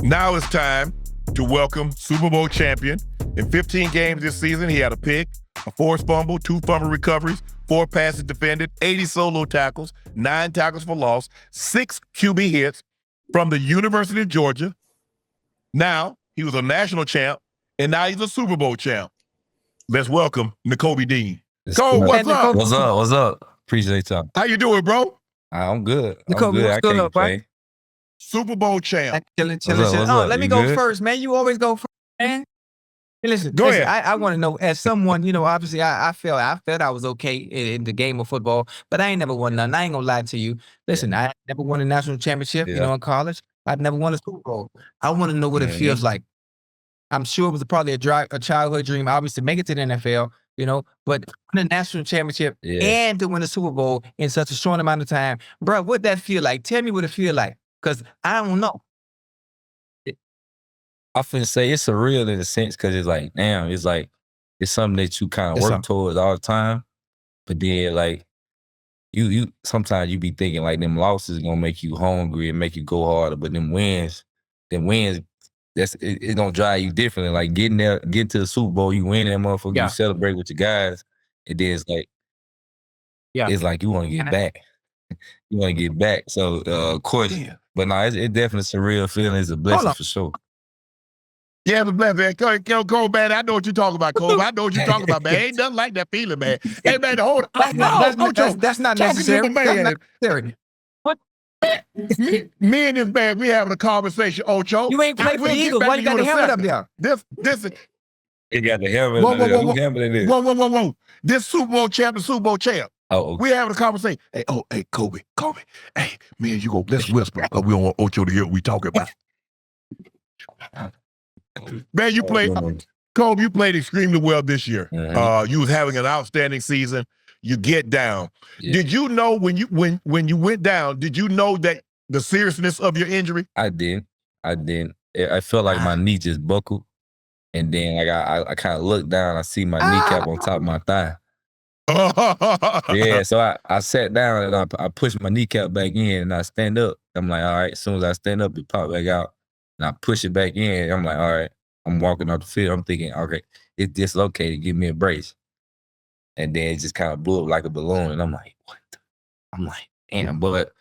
Now it's time to welcome Super Bowl champion. In 15 games this season, he had a pick, a forced fumble, 2 fumble recoveries, 4 passes defended, 80 solo tackles, 9 tackles for loss, 6 QB hits from the University of Georgia. Now he was a national champ, and now he's a Super Bowl champ. Let's welcome Nakobe Dean. Cole, what's up? What's up? What's up? Appreciate y'all. How you doing, bro? I'm good. Nakobe, I'm good. what's I good can't up, right? complain. Super Bowl champ. Chilling. What's up? Let me You go good? first, man. You always go first, man. Hey, listen, Go ahead. I want to know, as someone, obviously I felt I was okay in the game of football, but I ain't never won none. I ain't gonna lie to you. Listen, I never won a national championship, in college. I've never won a Super Bowl. I want to know what it feels like. I'm sure it was probably a childhood dream, obviously, to make it to the NFL, but win a national championship and to win a Super Bowl in such a short amount of time. Bro, what'd that feel like? Tell me what it feel like, because I don't know. I finna say it's surreal in a sense because it's like, damn, it's something that you kind of work towards all the time. But then like you sometimes you be thinking like them losses gonna make you hungry and make you go harder. But them wins, it's gonna drive you differently. Like getting to the Super Bowl, you win that motherfucker, you celebrate with your guys, and then it's like it's like you wanna get back. You wanna get back. So of course, but no, it's definitely a surreal feeling. It's a blessing for sure. Yeah, it's a blessing. Cole, man, I know what you're talking about, Cole. I know what you're talking about, man. Ain't nothing like that feeling, man. Hey, man, hold on. That's not necessary. That's not necessary. What? Me and this man, we having a conversation, Ocho. You ain't played for the Eagles. Why you got the helmet up there? This is... He got the helmet up there. Who helmet it is? Whoa. This Super Bowl champ is Super Bowl champ. Oh, okay. We having a conversation. Hey, Kobe. Hey, man, you go, let's whisper. We don't want Ocho to hear what we talking about. Man, you played, Kobe, you played extremely well this year. You was having an outstanding season. You get down. Did you know when you went down, did you know that the seriousness of your injury? I did. I felt like my knee just buckled. And then like I kind of looked down, I see my kneecap on top of my thigh. So I sat down and I pushed my kneecap back in and I stand up. I'm like, all right, as soon as I stand up, it popped back out. And I push it back in. I'm like, all right, I'm walking off the field. I'm thinking, okay, it's dislocated. Give me a brace. And then it just kind of blew up like a balloon. And I'm like, what? I'm like, damn. But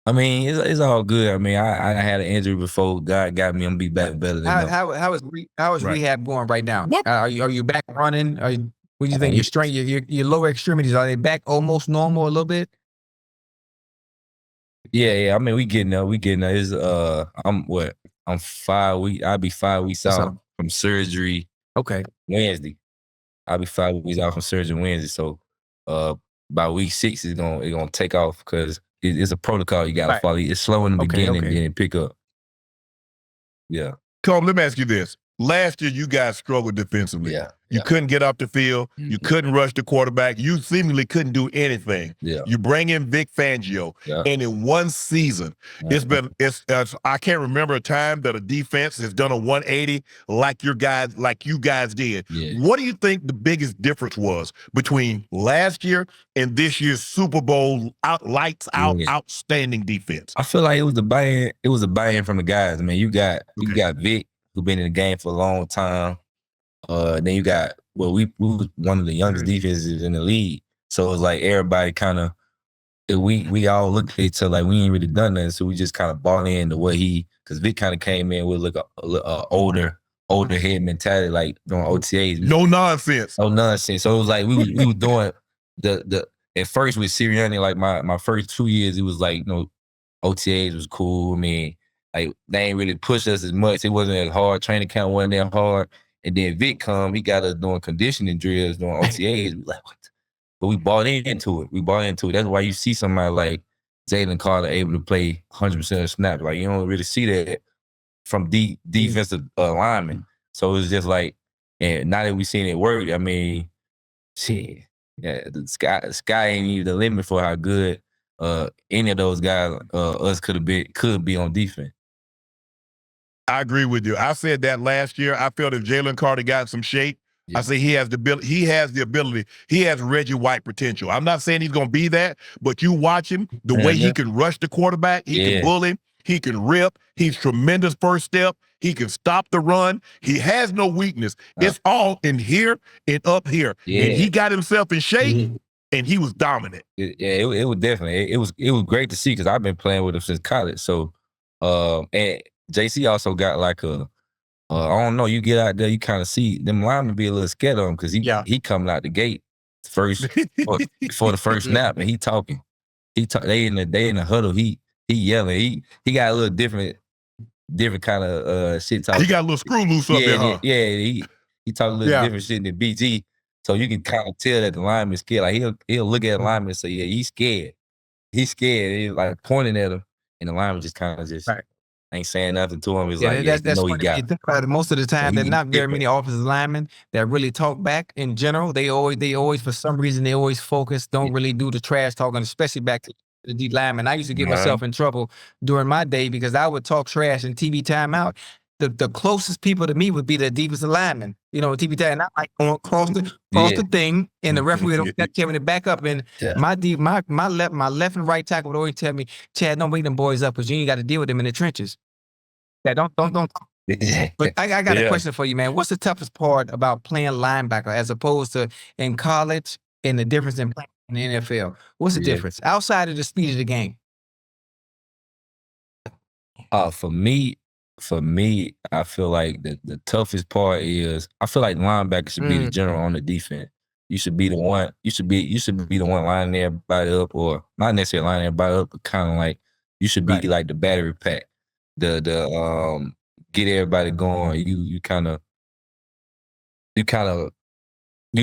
I mean, it's all good. I mean, I had an injury before. God got me. I'm gonna be back better than how is rehab going right now? Are you back running? What do you think? Your strength, your lower extremities, are they back almost normal a little bit? Yeah. I mean, we getting there. It's I'm 5 weeks. I'll be 5 weeks out from surgery. Okay. Wednesday. I'll be 5 weeks out from surgery Wednesday. So by week 6 it's gonna take off because it's a protocol you gotta follow. It's slow in the beginning and then pick up. Yeah. Cole, let me ask you this. Last year, you guys struggled defensively. You couldn't get off the field. You couldn't rush the quarterback. You seemingly couldn't do anything. You bring in Vic Fangio, and in one season, I can't remember a time that a defense has done a 180 like you guys did. What do you think the biggest difference was between last year and this year's Super Bowl outstanding defense? I feel like it was the buy-in. It was a buy-in from the guys. I mean, you got Vic, who been in the game for a long time. Then you got, we was one of the youngest defenses in the league. So it was like everybody kind of, we all looked at each other like we ain't really done nothing. So we just kind of bought into what because Vic kind of came in with like a older head mentality, like doing OTAs. No nonsense. So it was like we were doing at first with Sirianni, like my first 2 years, it was like, OTAs was cool. I mean, like they ain't really push us as much. It wasn't as hard. Training camp wasn't that hard. And then Vic he got us doing conditioning drills, doing OTAs. We like, what? But we bought into it. That's why you see somebody like Jalen Carter able to play 100% of snaps. Like you don't really see that from defensive linemen. So it's just like, and now that we seen it work, I mean, shit, the sky ain't even the limit for how good any of those guys us could be on defense. I agree with you. I said that last year. I felt if Jalen Carter got some shape, I say he has the ability. He has Reggie White potential. I'm not saying he's going to be that, but you watch him, the way he can rush the quarterback, he can bully, He can rip. He's tremendous first step. He can stop the run. He has no weakness. It's all in here and up here. Yeah. And he got himself in shape, and he was dominant. It was definitely, it was great to see because I've been playing with him since college. So, and JC also got like I don't know, you get out there, you kind of see them linemen be a little scared of him because he coming out the gate first before the first snap, and he talking. They in the huddle. He yelling. He got a little different kind of shit talking. He got a little screw loose up there, huh? Yeah, he talk a little different shit than BG. So you can kind of tell that the lineman's scared. Like he'll look at the lineman and say, yeah, he's scared. He's scared. He's like pointing at him, and the lineman just kind of ain't saying nothing to him. He's like, that's he got it. Most of the time, there's not very many offensive linemen that really talk back in general. They always, for some reason, they always focus, don't really do the trash talking, especially back to the D lineman. I used to get myself in trouble during my day because I would talk trash in TV timeout. The closest people to me would be the defensive lineman. You know, TV time, and I like cross the thing, and the referee don't carrying it back up. And my left and right tackle would always tell me, Chad, don't bring them boys up because you ain't got to deal with them in the trenches. Yeah, don't. But I got a question for you, man. What's the toughest part about playing linebacker as opposed to in college, and the difference in playing in the NFL? What's the difference outside of the speed of the game? For me, I feel like the toughest part is I feel like the linebacker should be the general on the defense. You should be the one. You should be the one lining everybody up, or not necessarily lining everybody up, but kind of like you should be like the battery pack. The get everybody going. You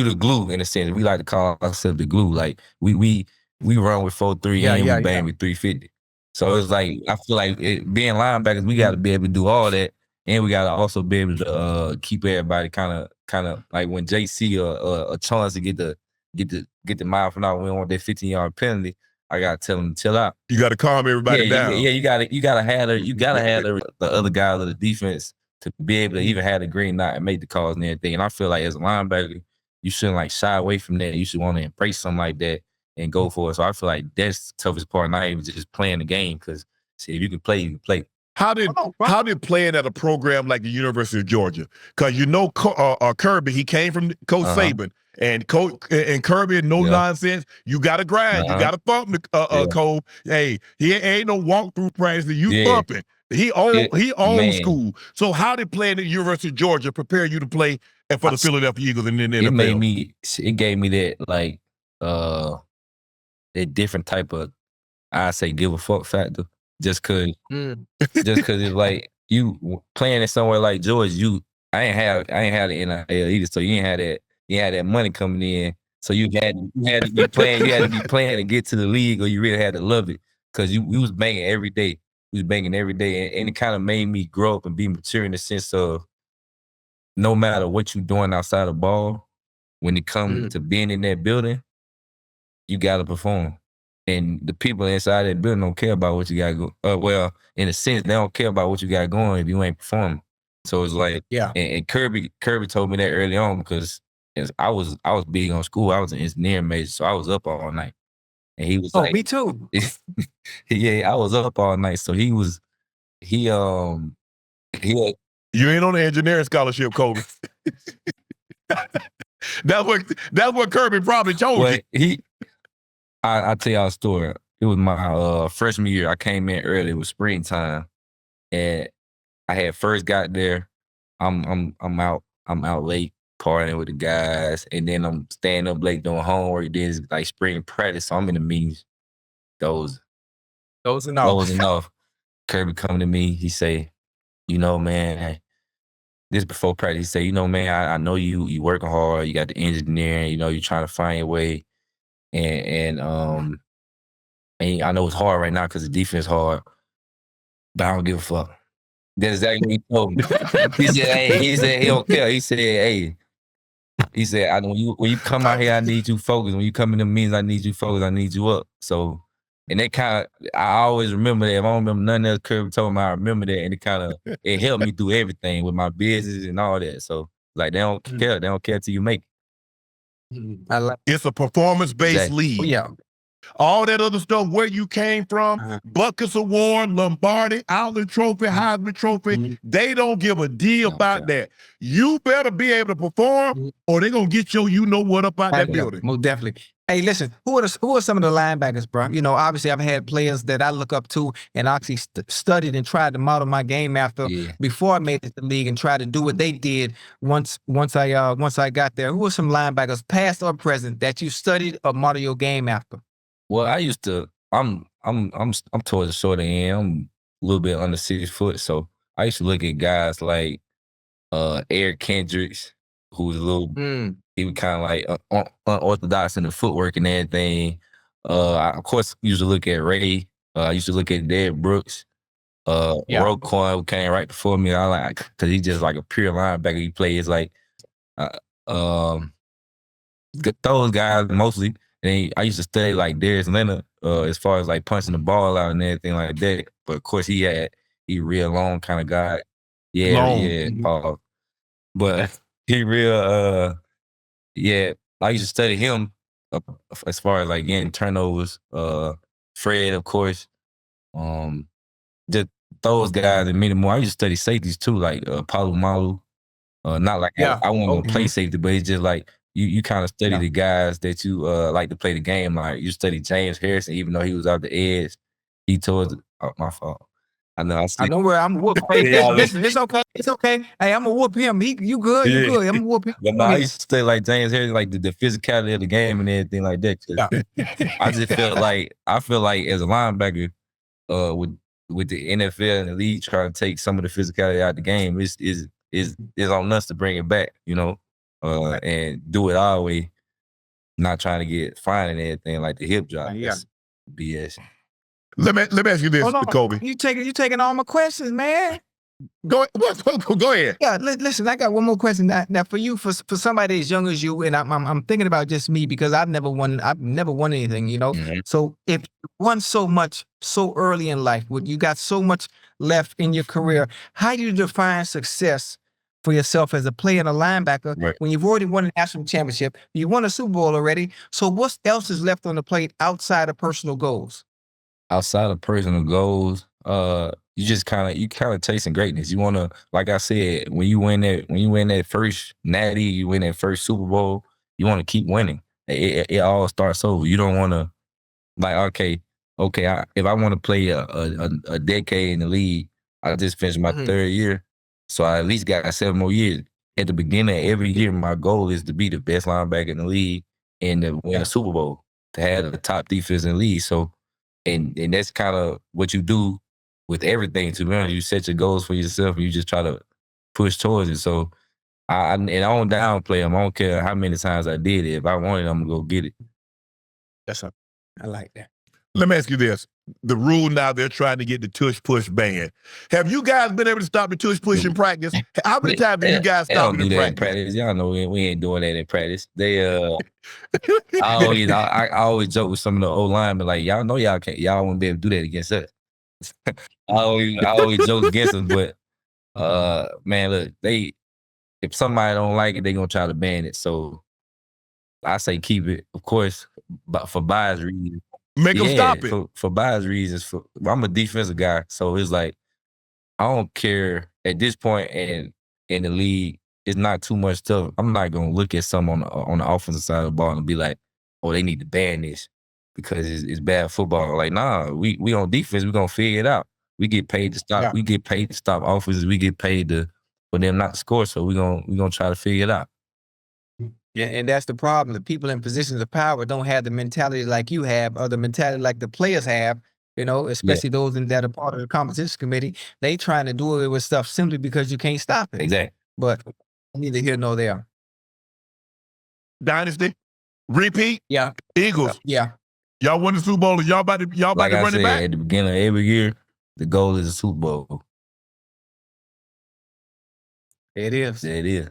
the glue in a sense. We like to call ourselves the glue. Like we run with 4-3 and we bang with 350. So it's like I feel like being linebackers, we got to be able to do all that, and we got to also be able to keep everybody kind of like when JC a chance to get the mile from out. We don't want that 15-yard penalty. I gotta tell them to chill out. You gotta calm everybody down. Yeah, you gotta have the other guys of the defense to be able to even have the green light and make the calls and everything. And I feel like as a linebacker, you shouldn't like shy away from that. You should want to embrace something like that and go for it. So I feel like that's the toughest part, not even just playing the game, because if you can play, you can play. How did playing at a program like the University of Georgia? Because you know Kirby, he came from Coach Saban, and Kirby, no nonsense. You got to grind. You got to thump Cole. Hey, he ain't no walkthrough practice. You thumping. He owned school. So how did playing at the University of Georgia prepare you to play for the Philadelphia Eagles and then the NFL? It gave me that like that different type of, I say, give a fuck factor. Just cause it's like you playing in somewhere like Georgia, I ain't had the NIL either, so you ain't had that money coming in. So you had to be playing, to get to the league, or you really had to love it. Cause you was banging every day. We was banging every day. And it kind of made me grow up and be mature in the sense of no matter what you doing outside the ball, when it comes to being in that building, you gotta perform. And the people inside that building don't care about what you got going. Well, in a sense, they don't care about what you got going if you ain't performing. So it's like, and Kirby told me that early on, because I was big on school. I was an engineering major, so I was up all night. And he was like, me too. Yeah, I was up all night. So he you ain't on the engineering scholarship, Kobe. That's what Kirby probably told you. I'll tell y'all a story. It was my freshman year. I came in early. It was springtime, and I had first got there. I'm out late partying with the guys, and then I'm staying up late doing homework. Then it's like spring practice, so I'm in the meetings. Those enough. Kirby come to me. He say, "You know, man." This before practice. He say, "You know, man, I know you working hard. You got the engineering. You know, you trying to find your way." And I know it's hard right now because the defense hard, but I don't give a fuck. That's exactly what he told me. He said he don't care. He said, I know when you come out here, I need you focused. When you come in the meetings, I need you focused. I need you up. So, and that kind of, I always remember that. If I don't remember nothing else Kirby told me, I remember that, and it helped me through everything with my business and all that. So, like, they don't care. They don't care till you make it. It's a performance-based league. Yeah. All that other stuff, where you came from, Buckets Award, Lombardi, Outland Trophy, Heisman Trophy, they don't give a deal about that. You better be able to perform or they're going to get your you-know-what up out that building. Most definitely. Hey, listen, who are some of the linebackers, bro? You know, obviously I've had players that I look up to and actually studied and tried to model my game after before I made it to the league and tried to do what they did once I got there. Who are some linebackers, past or present, that you studied or model your game after? Well, I used to. I'm towards the shorter end. I'm a little bit under 6 foot, so I used to look at guys like Eric Kendricks, who was a little. He was kind of like unorthodox in the footwork and everything. I, of course, used to look at Ray. I used to look at Dad Brooks. Roquan, who came right before me. I like because he's just like a pure linebacker. He plays like those guys mostly. And I used to study like Darius Leonard as far as like punching the ball out and everything like that. But of course, he real long kind of guy. Paul. But he real I used to study him as far as like getting turnovers. Fred, of course. Just those guys and many more. I used to study safeties too, like Paulo Malu. Not like I want to play safety, but it's just like you kind of study the guys that you like to play the game. Like you study James Harrison, even though he was out the edge. He told my fault. I know. I know where I'm whoop. Listen, it's okay. It's okay. Hey, I'm gonna whoop him. You good? You good? I'm gonna whoop him. But no, I used to study like James Harrison, like the physicality of the game and everything like that. I just felt like as a linebacker, with the NFL and the league trying to take some of the physicality out of the game, is on us to bring it back, you know, and do it our way, not trying to get fined and everything like the hip drop. That's BS. Let me ask you this, Nakobe. You taking all my questions, man. Go ahead. Yeah, listen, I got one more question. Now for you, for somebody as young as you, and I'm thinking about just me because I've never won anything, you know. So if you won so much so early in life, you got so much left in your career, how do you define success for yourself as a player and a linebacker when you've already won a national championship, you won a Super Bowl already? So what else is left on the plate outside of personal goals? Outside of personal goals, you just kind of chasing greatness. You want to, like I said, when you win that first natty, you win that first Super Bowl, you want to keep winning. It all starts over. You don't want to like, okay. If I want to play a decade in the league, I just finished my 3rd year, so I at least got 7 more years. At the beginning of every year, my goal is to be the best linebacker in the league and to win a Super Bowl, to have the top defense in the league. So. And that's kind of what you do with everything. To be honest, you set your goals for yourself and you just try to push towards it. So I don't downplay them. I don't care how many times I did it. If I want it, I'm gonna go get it. I like that. Let me ask you this. The rule now, they're trying to get the tush push banned. Have you guys been able to stop the tush push in practice? How many times have you guys stopped it in practice? Y'all know we ain't doing that in practice. I always joke with some of the old linemen, like, y'all know y'all won't be able to do that against us. I always joke against them, but man, look, if somebody don't like it, they gonna try to ban it. So I say keep it, of course, but for bias reasons. Make them stop it. For bias reasons. I'm a defensive guy, so it's like I don't care at this point in the league. It's not too much stuff. I'm not gonna look at something on the offensive side of the ball and be like, "Oh, they need to ban this because it's bad football." Like, nah, we on defense. We gonna figure it out. We get paid to stop. Yeah. We get paid to stop offenses. We get paid for them not to score. So we gonna try to figure it out. Yeah, and that's the problem. The people in positions of power don't have the mentality like you have, or the mentality like the players have. You know, especially those that are part of the competition committee. They trying to do away with stuff simply because you can't stop it. Exactly. But neither here nor there. Dynasty, repeat. Yeah. Eagles. Yeah. Y'all won the Super Bowl. Y'all about to run it back. At the beginning of every year, the goal is a Super Bowl. It is. It is.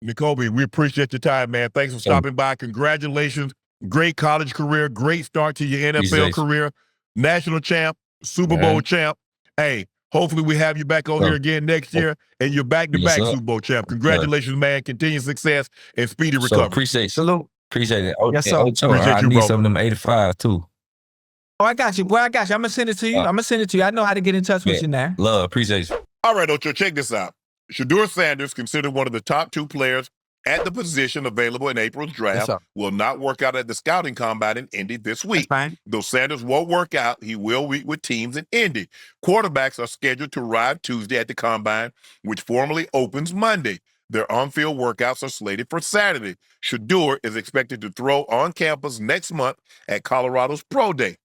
Nakobe, we appreciate your time, man. Thanks for stopping by. Congratulations. Great college career. Great start to your NFL career. National champ, Super Bowl champ. Hey, hopefully we have you back on here again next year, and you're back-to-back Super Bowl champ. Congratulations, man. Continued success and speedy recovery. Appreciate it. Salute. Appreciate it. Yes, sir. Ocho, I need some of them 85 too. Oh, I got you. Boy, I got you. I'm going to send it to you. I'm going to send it to you. I know how to get in touch with you now. Love, appreciate you. All right, Ocho, check this out. Shadour Sanders, considered one of the top 2 players at the position available in April's draft, will not work out at the scouting combine in Indy this week. Though Sanders won't work out, he will meet with teams in Indy. Quarterbacks are scheduled to arrive Tuesday at the combine, which formally opens Monday. Their on-field workouts are slated for Saturday. Shadour is expected to throw on campus next month at Colorado's Pro Day.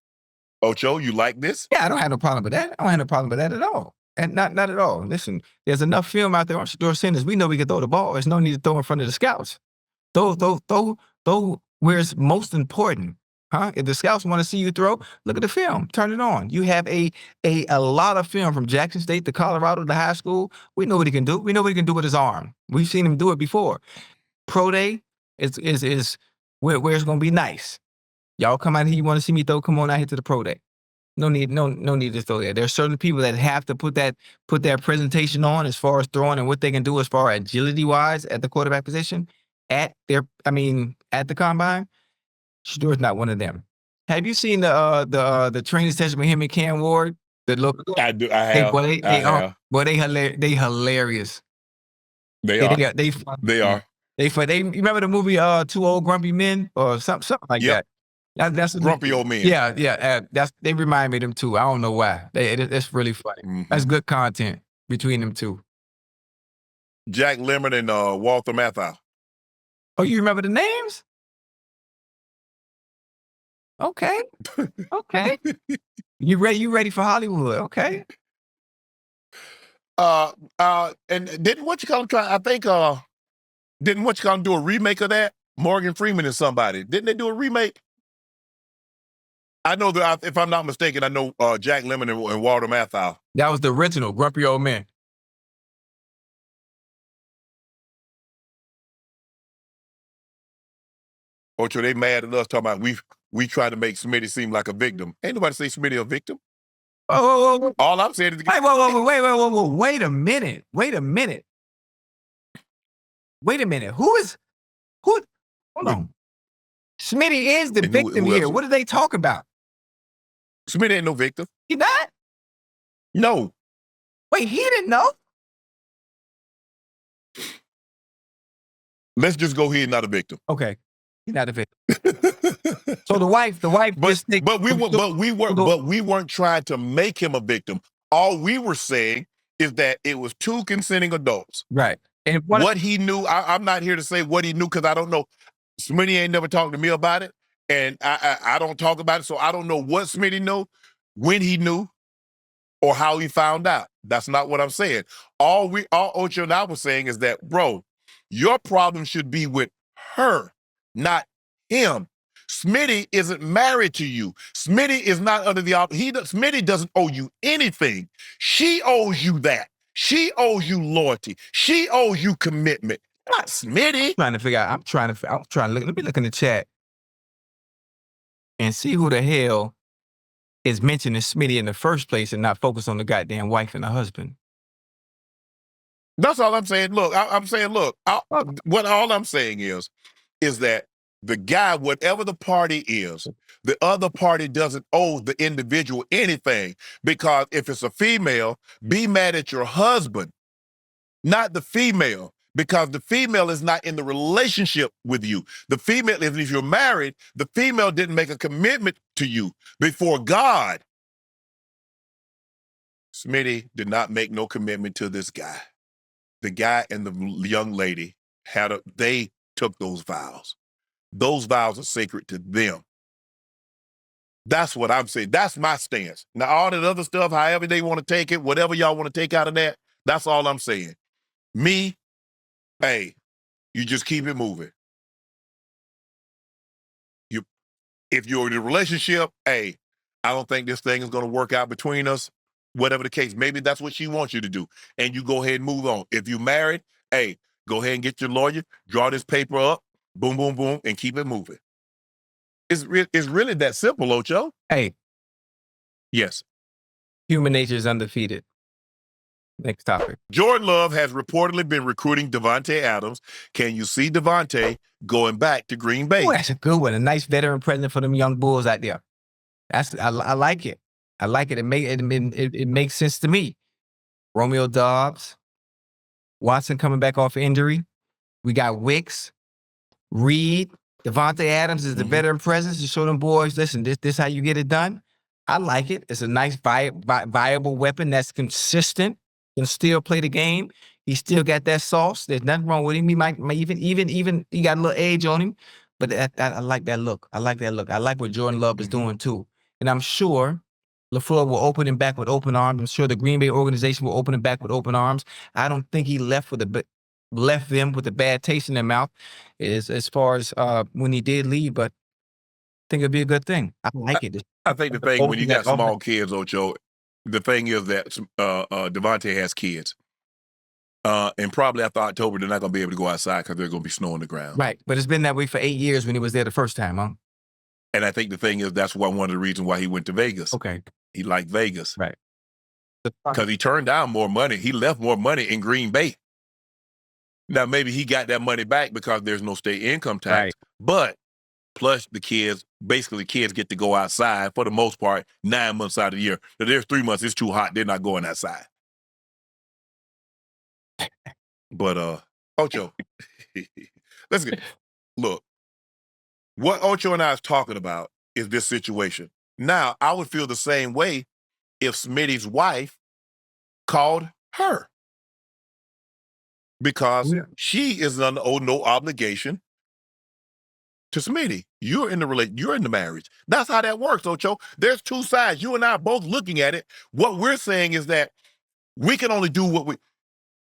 Ocho, you like this? Yeah, I don't have no problem with that. I don't have no problem with that at all. And not at all. Listen, there's enough film out there on Shadour Sanders. We know we can throw the ball. There's no need to throw in front of the scouts. Throw where it's most important. If the scouts want to see you throw, look at the film. Turn it on. You have a lot of film from Jackson State to Colorado to high school. We know what he can do. We know what he can do with his arm. We've seen him do it before. Pro Day is where it's gonna be nice. Y'all come out here, you want to see me throw, come on out here to the Pro Day. No need to throw there. There's certain people that have to put their presentation on as far as throwing and what they can do as far as agility wise at the quarterback position at the combine. Shadour's not one of them. Have you seen the training session with him and Cam Ward? I do. I have. They hilarious. They are. They remember the movie Two Old Grumpy Men or something like that. That's Grumpy Old Men. Yeah. They remind me of them too. I don't know why. It's really funny. Mm-hmm. That's good content between them two. Jack Lemmon and Walter Matthau. Oh, you remember the names? Okay. You ready for Hollywood? Okay. And didn't what you call him try? I think didn't what you call him do a remake of that? Morgan Freeman and somebody. Didn't they do a remake? I know that if I'm not mistaken, I know Jack Lemmon and Walter Matthau. That was the original Grumpy Old Men. Ocho, they mad at us talking about we try to make Smitty seem like a victim. Ain't nobody say Smitty a victim. Oh. All I'm saying is whoa. Wait a minute. Who? Hold on. Smitty is the victim here. What are they talking about? Smitty ain't no victim. He not? No. Wait, he didn't know? Let's just go he's not a victim. Okay. He's not a victim. So the wife but we weren't trying to make him a victim. All we were saying is that it was 2 consenting adults. Right. And what he knew, I'm not here to say what he knew because I don't know. Smitty ain't never talked to me about it, and I don't talk about it, so I don't know what Smitty knew, when he knew, or how he found out. That's not what I'm saying. All Ocho and I was saying is that, bro, your problem should be with her, not him. Smitty isn't married to you. Smitty is not under the Smitty doesn't owe you anything. She owes you that. She owes you loyalty. She owes you commitment. Not Smitty. I'm trying to figure out. I'm trying to look. Let me look in the chat and see who the hell is mentioning Smitty in the first place and not focus on the goddamn wife and the husband. That's all I'm saying. Look, I'm saying, look, all I'm saying is that the guy, whatever the party is, the other party doesn't owe the individual anything. Because if it's a female, be mad at your husband, not the female. Because the female is not in the relationship with you. The female, if you're married, the female didn't make a commitment to you before God. Smitty did not make no commitment to this guy. The guy and the young lady they took those vows. Those vows are sacred to them. That's what I'm saying. That's my stance. Now, all that other stuff, however they want to take it, whatever y'all want to take out of that, that's all I'm saying. Me, hey, you just keep it moving. If you're in a relationship, hey, I don't think this thing is going to work out between us. Whatever the case, maybe that's what she wants you to do. And you go ahead and move on. If you're married, hey, go ahead and get your lawyer, draw this paper up, boom, boom, boom, and keep it moving. It's really that simple, Ocho. Hey. Yes. Human nature is undefeated. Next topic. Jordan Love has reportedly been recruiting Davante Adams. Can you see Davante going back to Green Bay? Oh, that's a good one. A nice veteran present for them young bulls out there. I like it. I like it. It makes sense to me. Romeo Dobbs, Watson coming back off injury. We got Wicks, Reed, Davante Adams is the veteran presence to show them boys, listen, this how you get it done. I like it. It's a nice viable weapon that's consistent, can still play the game. He still got that sauce. There's nothing wrong with him. He might even he got a little age on him, but I like that look. I like that look. I like what Jordan Love is doing too. And I'm sure LaFleur will open him back with open arms. I'm sure the Green Bay organization will open him back with open arms. I don't think he left them with a bad taste in their mouth as far as when he did leave, but I think it'd be a good thing. I like it. I think the thing when you got small kids, Ocho, the thing is that Davante has kids. And probably after October, they're not going to be able to go outside because there's going to be snow on the ground. Right. But it's been that way for 8 years when he was there the first time, huh? And I think the thing is that's one of the reasons why he went to Vegas. Okay. He liked Vegas. Right. Because he turned down more money. He left more money in Green Bay. Now, maybe he got that money back because there's no state income tax. Right. But plus the kids get to go outside for the most part 9 months out of the year. So there's 3 months, it's too hot. They're not going outside. But, Ocho, look, what Ocho and I is talking about is this situation. Now, I would feel the same way if Smitty's wife called her. Because she is under no obligation to Smitty. You're in the marriage. That's how that works, Ocho. There's two sides. You and I are both looking at it. What we're saying is that we can only do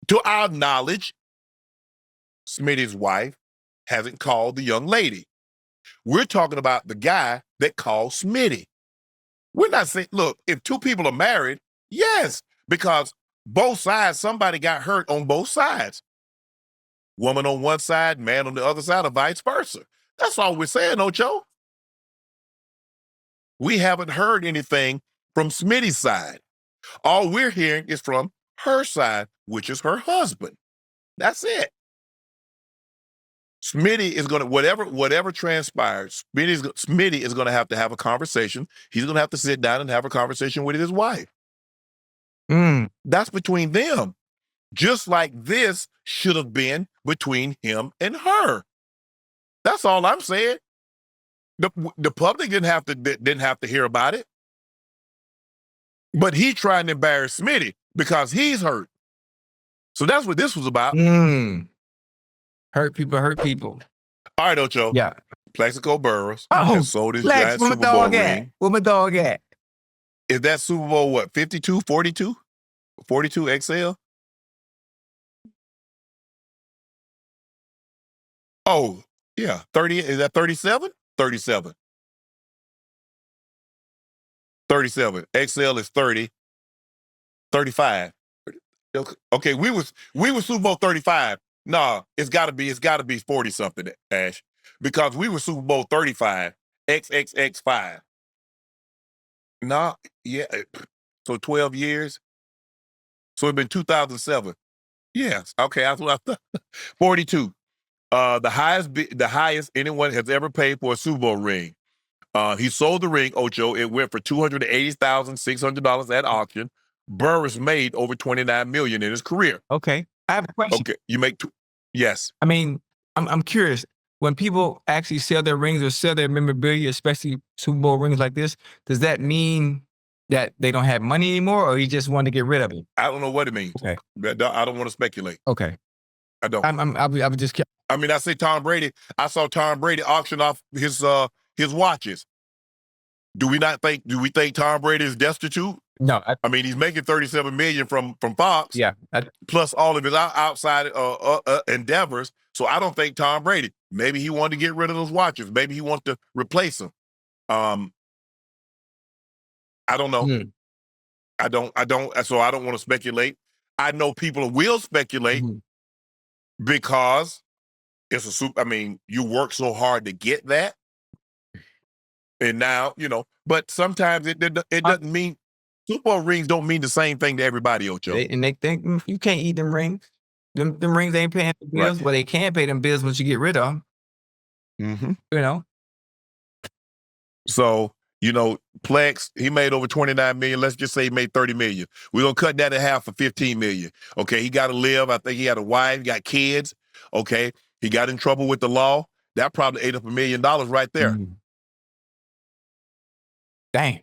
to our knowledge, Smitty's wife hasn't called the young lady. We're talking about the guy that called Smitty. We're not saying, look, if two people are married, yes, because both sides, somebody got hurt on both sides. Woman on one side, man on the other side, or vice versa. That's all we're saying, Ocho. We haven't heard anything from Smitty's side. All we're hearing is from her side, which is her husband. That's it. Smitty is going to, whatever transpires, Smitty is going to have a conversation. He's going to have to sit down and have a conversation with his wife. That's between them. Just like this should have been between him and her. That's all I'm saying. The public didn't have to hear about it. But he trying to embarrass Smitty because he's hurt. So that's what this was about. Hurt people. All right, Ocho. Yeah. Plaxico Burress has sold his giant Super Bowl ring. Where my dog at? Is that Super Bowl what? 52, 42? 42 XL? Oh, yeah. 30. Is that 37? 37. 37. XL is 30. 35. Okay, we was Super Bowl 35. No, it's gotta be 40 something, Ash. Because we were Super Bowl 35, XXX5. No, yeah. So 12 years. So it's been 2007. Yes. Okay, I thought 42. The highest anyone has ever paid for a Super Bowl ring. He sold the ring, Ocho. It went for $280,600 at auction. Burris made over $29 million in his career. Okay, I have a question. Okay, you make yes. I mean, I'm curious. When people actually sell their rings or sell their memorabilia, especially Super Bowl rings like this, does that mean that they don't have money anymore, or you just want to get rid of it? I don't know what it means. Okay, I don't want to speculate. Okay, I don't. I would just. I mean, I say Tom Brady. I saw Tom Brady auction off his watches. Do we think Tom Brady is destitute? No. I mean, he's making $37 million from Fox. Yeah. Plus all of his outside endeavors. So I don't think Tom Brady. Maybe he wanted to get rid of those watches. Maybe he wants to replace them. I don't know. I don't. So I don't want to speculate. I know people will speculate because it's a super. I mean, you work so hard to get that. And now, but sometimes it doesn't mean Super Bowl rings don't mean the same thing to everybody, Ocho. They think you can't eat them rings. Them rings ain't paying the bills, but they can pay them bills once you get rid of them. Mm-hmm. You know. So, Plex, he made over 29 million. Let's just say he made 30 million. We're gonna cut that in half for 15 million. Okay, he gotta live. I think he had a wife, got kids. Okay. He got in trouble with the law. That probably ate up $1 million right there. Dang.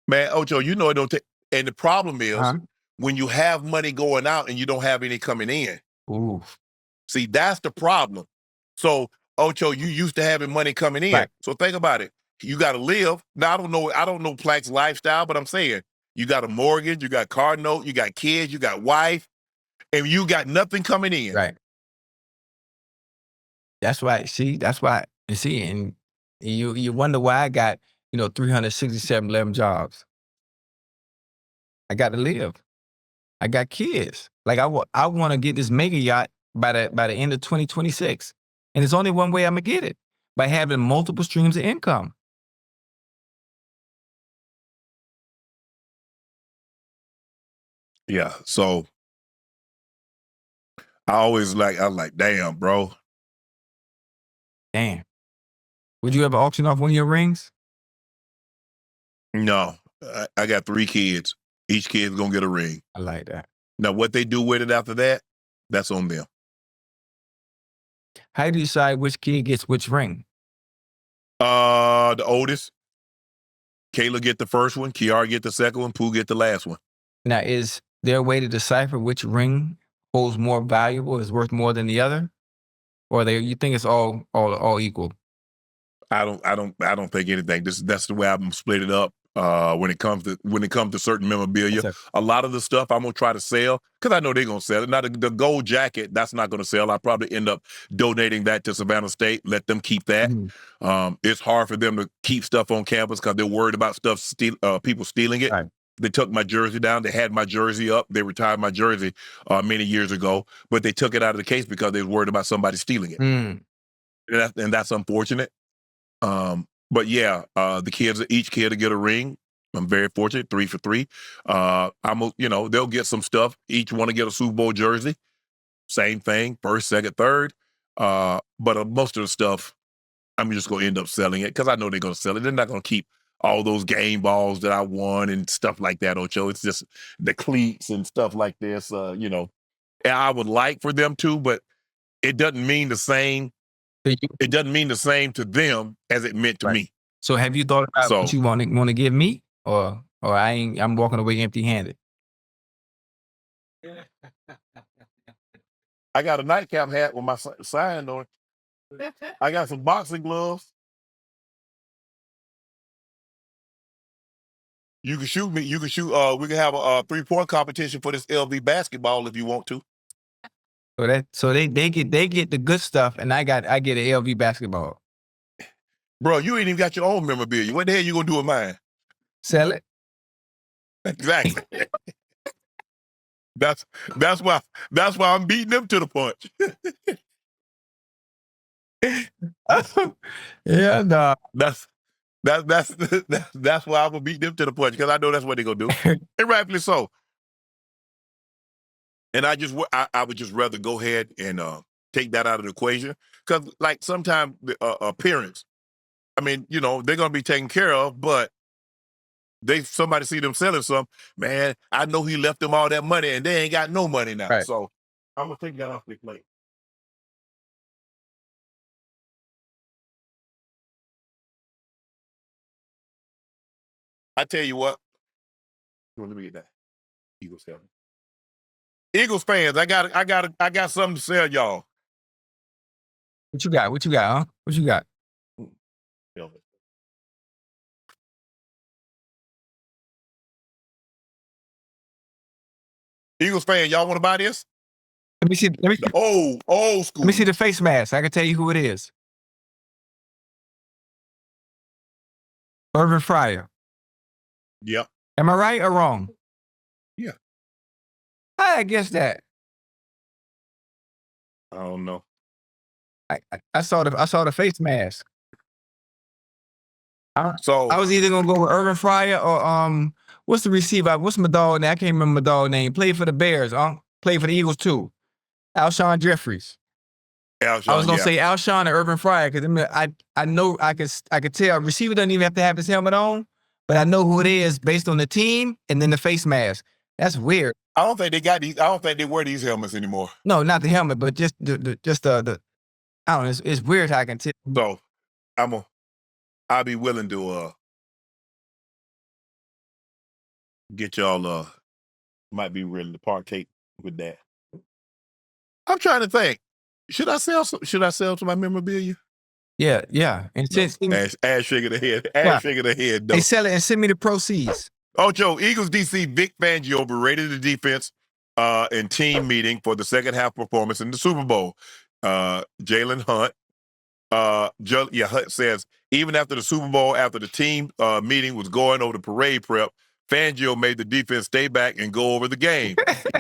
Man, Ocho, it don't take. And the problem is when you have money going out and you don't have any coming in. Ooh. See, that's the problem. So, Ocho, you used to having money coming in. Right. So think about it. You got to live. Now, I don't know Plaque's lifestyle, but I'm saying you got a mortgage, you got car note, you got kids, you got wife, and you got nothing coming in. Right. That's why. See, that's why. And you wonder why I got 367 jobs. I got to live. I got kids. Like I want to get this mega yacht by the end of 2026, and it's only one way I'm gonna get it, by having multiple streams of income. Yeah. So I was like, damn, bro. Damn. Would you ever auction off one of your rings? No. I got 3 kids. Each kid's gonna get a ring. I like that. Now, what they do with it after that, that's on them. How do you decide which kid gets which ring? The oldest. Kayla get the first one. Kiara get the second one. Pooh get the last one. Now, is there a way to decipher which ring holds more valuable, is worth more than the other, or you think it's all equal? I don't think anything. That's the way I'm split it up. When it comes to certain memorabilia, a lot of the stuff I'm gonna try to sell because I know they're gonna sell it. Now the gold jacket, that's not gonna sell. I probably end up donating that to Savannah State. Let them keep that. It's hard for them to keep stuff on campus because they're worried about people stealing it. Right. They took my jersey down. They had my jersey up. They retired my jersey many years ago, but they took it out of the case because they were worried about somebody stealing it. And that's unfortunate. But yeah, each kid will get a ring. I'm very fortunate, 3 for 3. They'll get some stuff. Each one to get a Super Bowl jersey. Same thing, first, second, third. But most of the stuff, I'm just going to end up selling it because I know they're going to sell it. They're not going to keep all those game balls that I won and stuff like that, Ocho. It's just the cleats and stuff like this, And I would like for them to, but it doesn't mean the same. It doesn't mean the same to them as it meant to me. So have you thought about what you want to give me, or I'm walking away empty-handed? I got a nightcap hat with my sign on it. I got some boxing gloves. You can shoot me. You can shoot. We can have a 3-point competition for this LV basketball if you want to. So they get the good stuff, and I get an LV basketball. Bro, you ain't even got your own memorabilia. What the hell you gonna do with mine? Sell it. Exactly. That's why I'm beating them to the punch. Yeah, no. That's why I'm gonna beat them to the punch because I know that's what they're gonna do, and rightfully so. And I would just rather go ahead and take that out of the equation because, like, sometimes the appearance. I mean, they're gonna be taken care of, but somebody see them selling some, man, I know he left them all that money and they ain't got no money now. Right. So I'm gonna take that off the plate. I tell you what. Let me get that. Eagles fans. Eagles fans, I got something to sell y'all. What you got, huh? What you got? Eagles fan, y'all want to buy this? Let me see. The old school. Let me see the face mask. I can tell you who it is. Irvin Fryer. Yep. Am I right or wrong? Yeah. I guess that. I don't know. I saw the face mask. So I was either gonna go with Irvin Fryer What's the receiver? What's my dog name? I can't remember my dog name. Played for the Bears, played for the Eagles too. Alshon Jeffries. Alshon, I was gonna say Alshon or Urban Fryer because I know I could tell receiver doesn't even have to have his helmet on, but I know who it is based on the team and then the face mask. That's weird. I don't think they got these. I don't think they wear these helmets anymore. No, not the helmet, but just the I don't know. It's weird how I can tell. So I'll be willing to get y'all might be willing to partake with that. I'm trying to think. Should I sell some my memorabilia? Yeah. And since Ash shaking the head. Ash shaking the head. They sell it and send me the proceeds. Ocho, Eagles DC Vic Fangio berated the defense in team meeting for the second half performance in the Super Bowl. Jalen Hunt. Hunt says, even after the Super Bowl, after the team meeting was going over the parade prep, Fangio made the defense stay back and go over the game.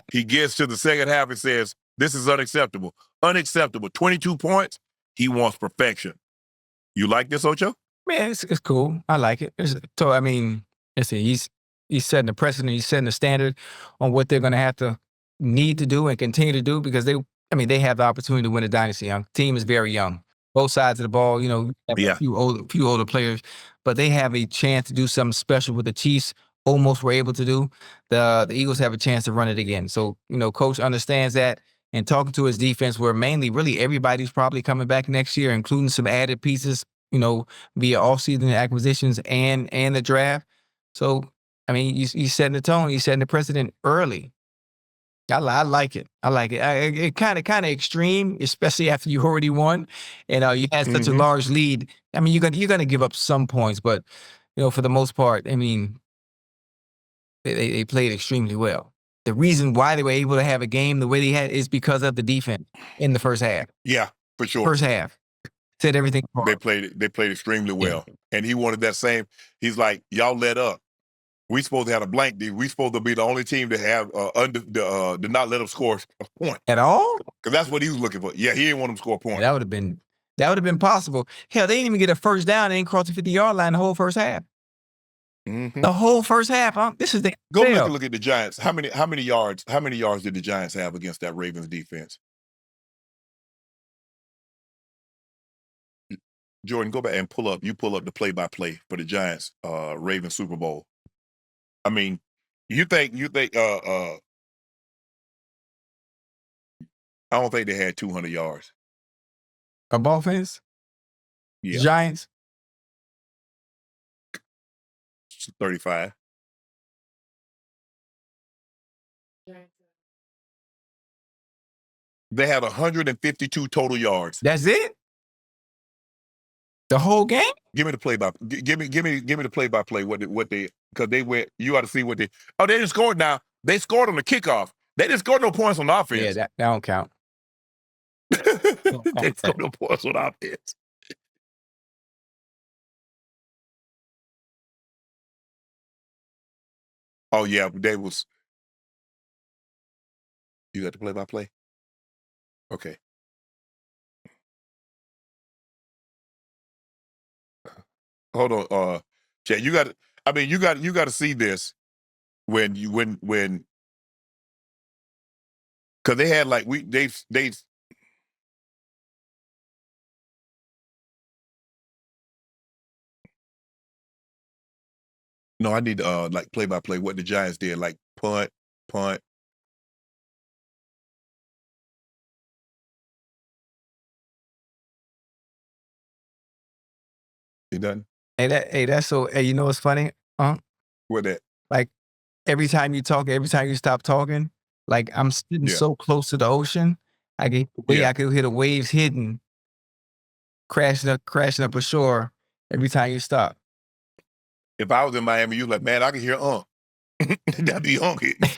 He gets to the second half and says, this is unacceptable. Unacceptable. 22 points. He wants perfection. You like this, Ocho? Man, it's cool. I like it. So, I mean, he's setting the precedent. He's setting the standard on what they're going to have to need to do and continue to do because they have the opportunity to win a dynasty. The team is very young. Both sides of the ball, a few older players, but they have a chance to do something special with the Chiefs almost were able to do. The Eagles have a chance to run it again. So, coach understands that and talking to his defense where mainly really everybody's probably coming back next year, including some added pieces, via offseason acquisitions and the draft. So, I mean, you setting the tone, you setting the precedent early. I like it. I like it. It kind of extreme, especially after you already won, and you had such a large lead. I mean, you're gonna give up some points, but for the most part, I mean, they played extremely well. The reason why they were able to have a game the way they had is because of the defense in the first half. Yeah, for sure. First half set everything apart. They played extremely well, and he wanted that same. He's like, y'all let up. We supposed to have a blank D. We supposed to be the only team to have to not let them score a point at all. Because that's what he was looking for. Yeah, he didn't want them to score a point. That would have been possible. Hell, they didn't even get a first down. They didn't cross the 50-yard line the whole first half. The whole first half. This is the go back and look at the Giants. How many yards did the Giants have against that Ravens defense? Jordan, go back and pull up the play-by-play for the Giants Ravens Super Bowl. I mean, you think I don't think they had 200 yards. Of offense? Yeah. Giants? 35. They had 152 total yards. That's it? The whole game? Give me the play-by-play. Give me the play-by-play. What they because they went. You ought to see what they. Oh, they just scored now. They scored on the kickoff. They didn't score no points on offense. Yeah, that don't count. They scored no points on offense. Oh yeah, they was. You got the play-by-play? Okay. Hold on, Chad. You got. I mean, you got to see this when because they had like they. No, I need like play-by-play what the Giants did, like punt. You done? That's so. Hey, you know what's funny? What that? Like every time you talk, every time you stop talking, like I'm sitting so close to the ocean, I could hear the waves hitting, crashing up ashore every time you stop. If I was in Miami, you'd like, man, I can hear Unc. That'd be Unc hitting.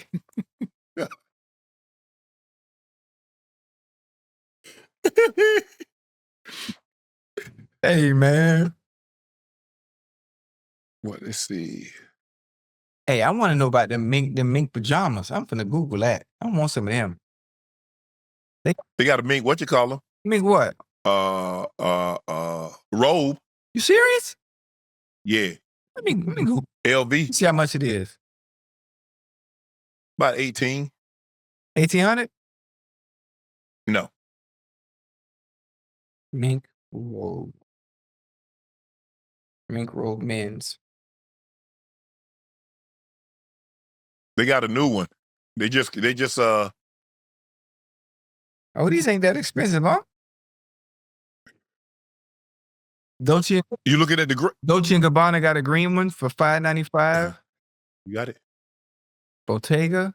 Hey, man. What? Let's see. Hey, I want to know about them mink pajamas. I'm finna Google that. I want some of them. They got a mink. What you call them? Mink what? Robe. You serious? Yeah. Let me Google. LV. See how much it is. About 18. 1,800? No. Mink Road men's. They got a new one. They just Oh, these ain't that expensive, huh? Dolce you looking at the Dolce & Gabbana got a green one for $5.95. You got it. Bottega.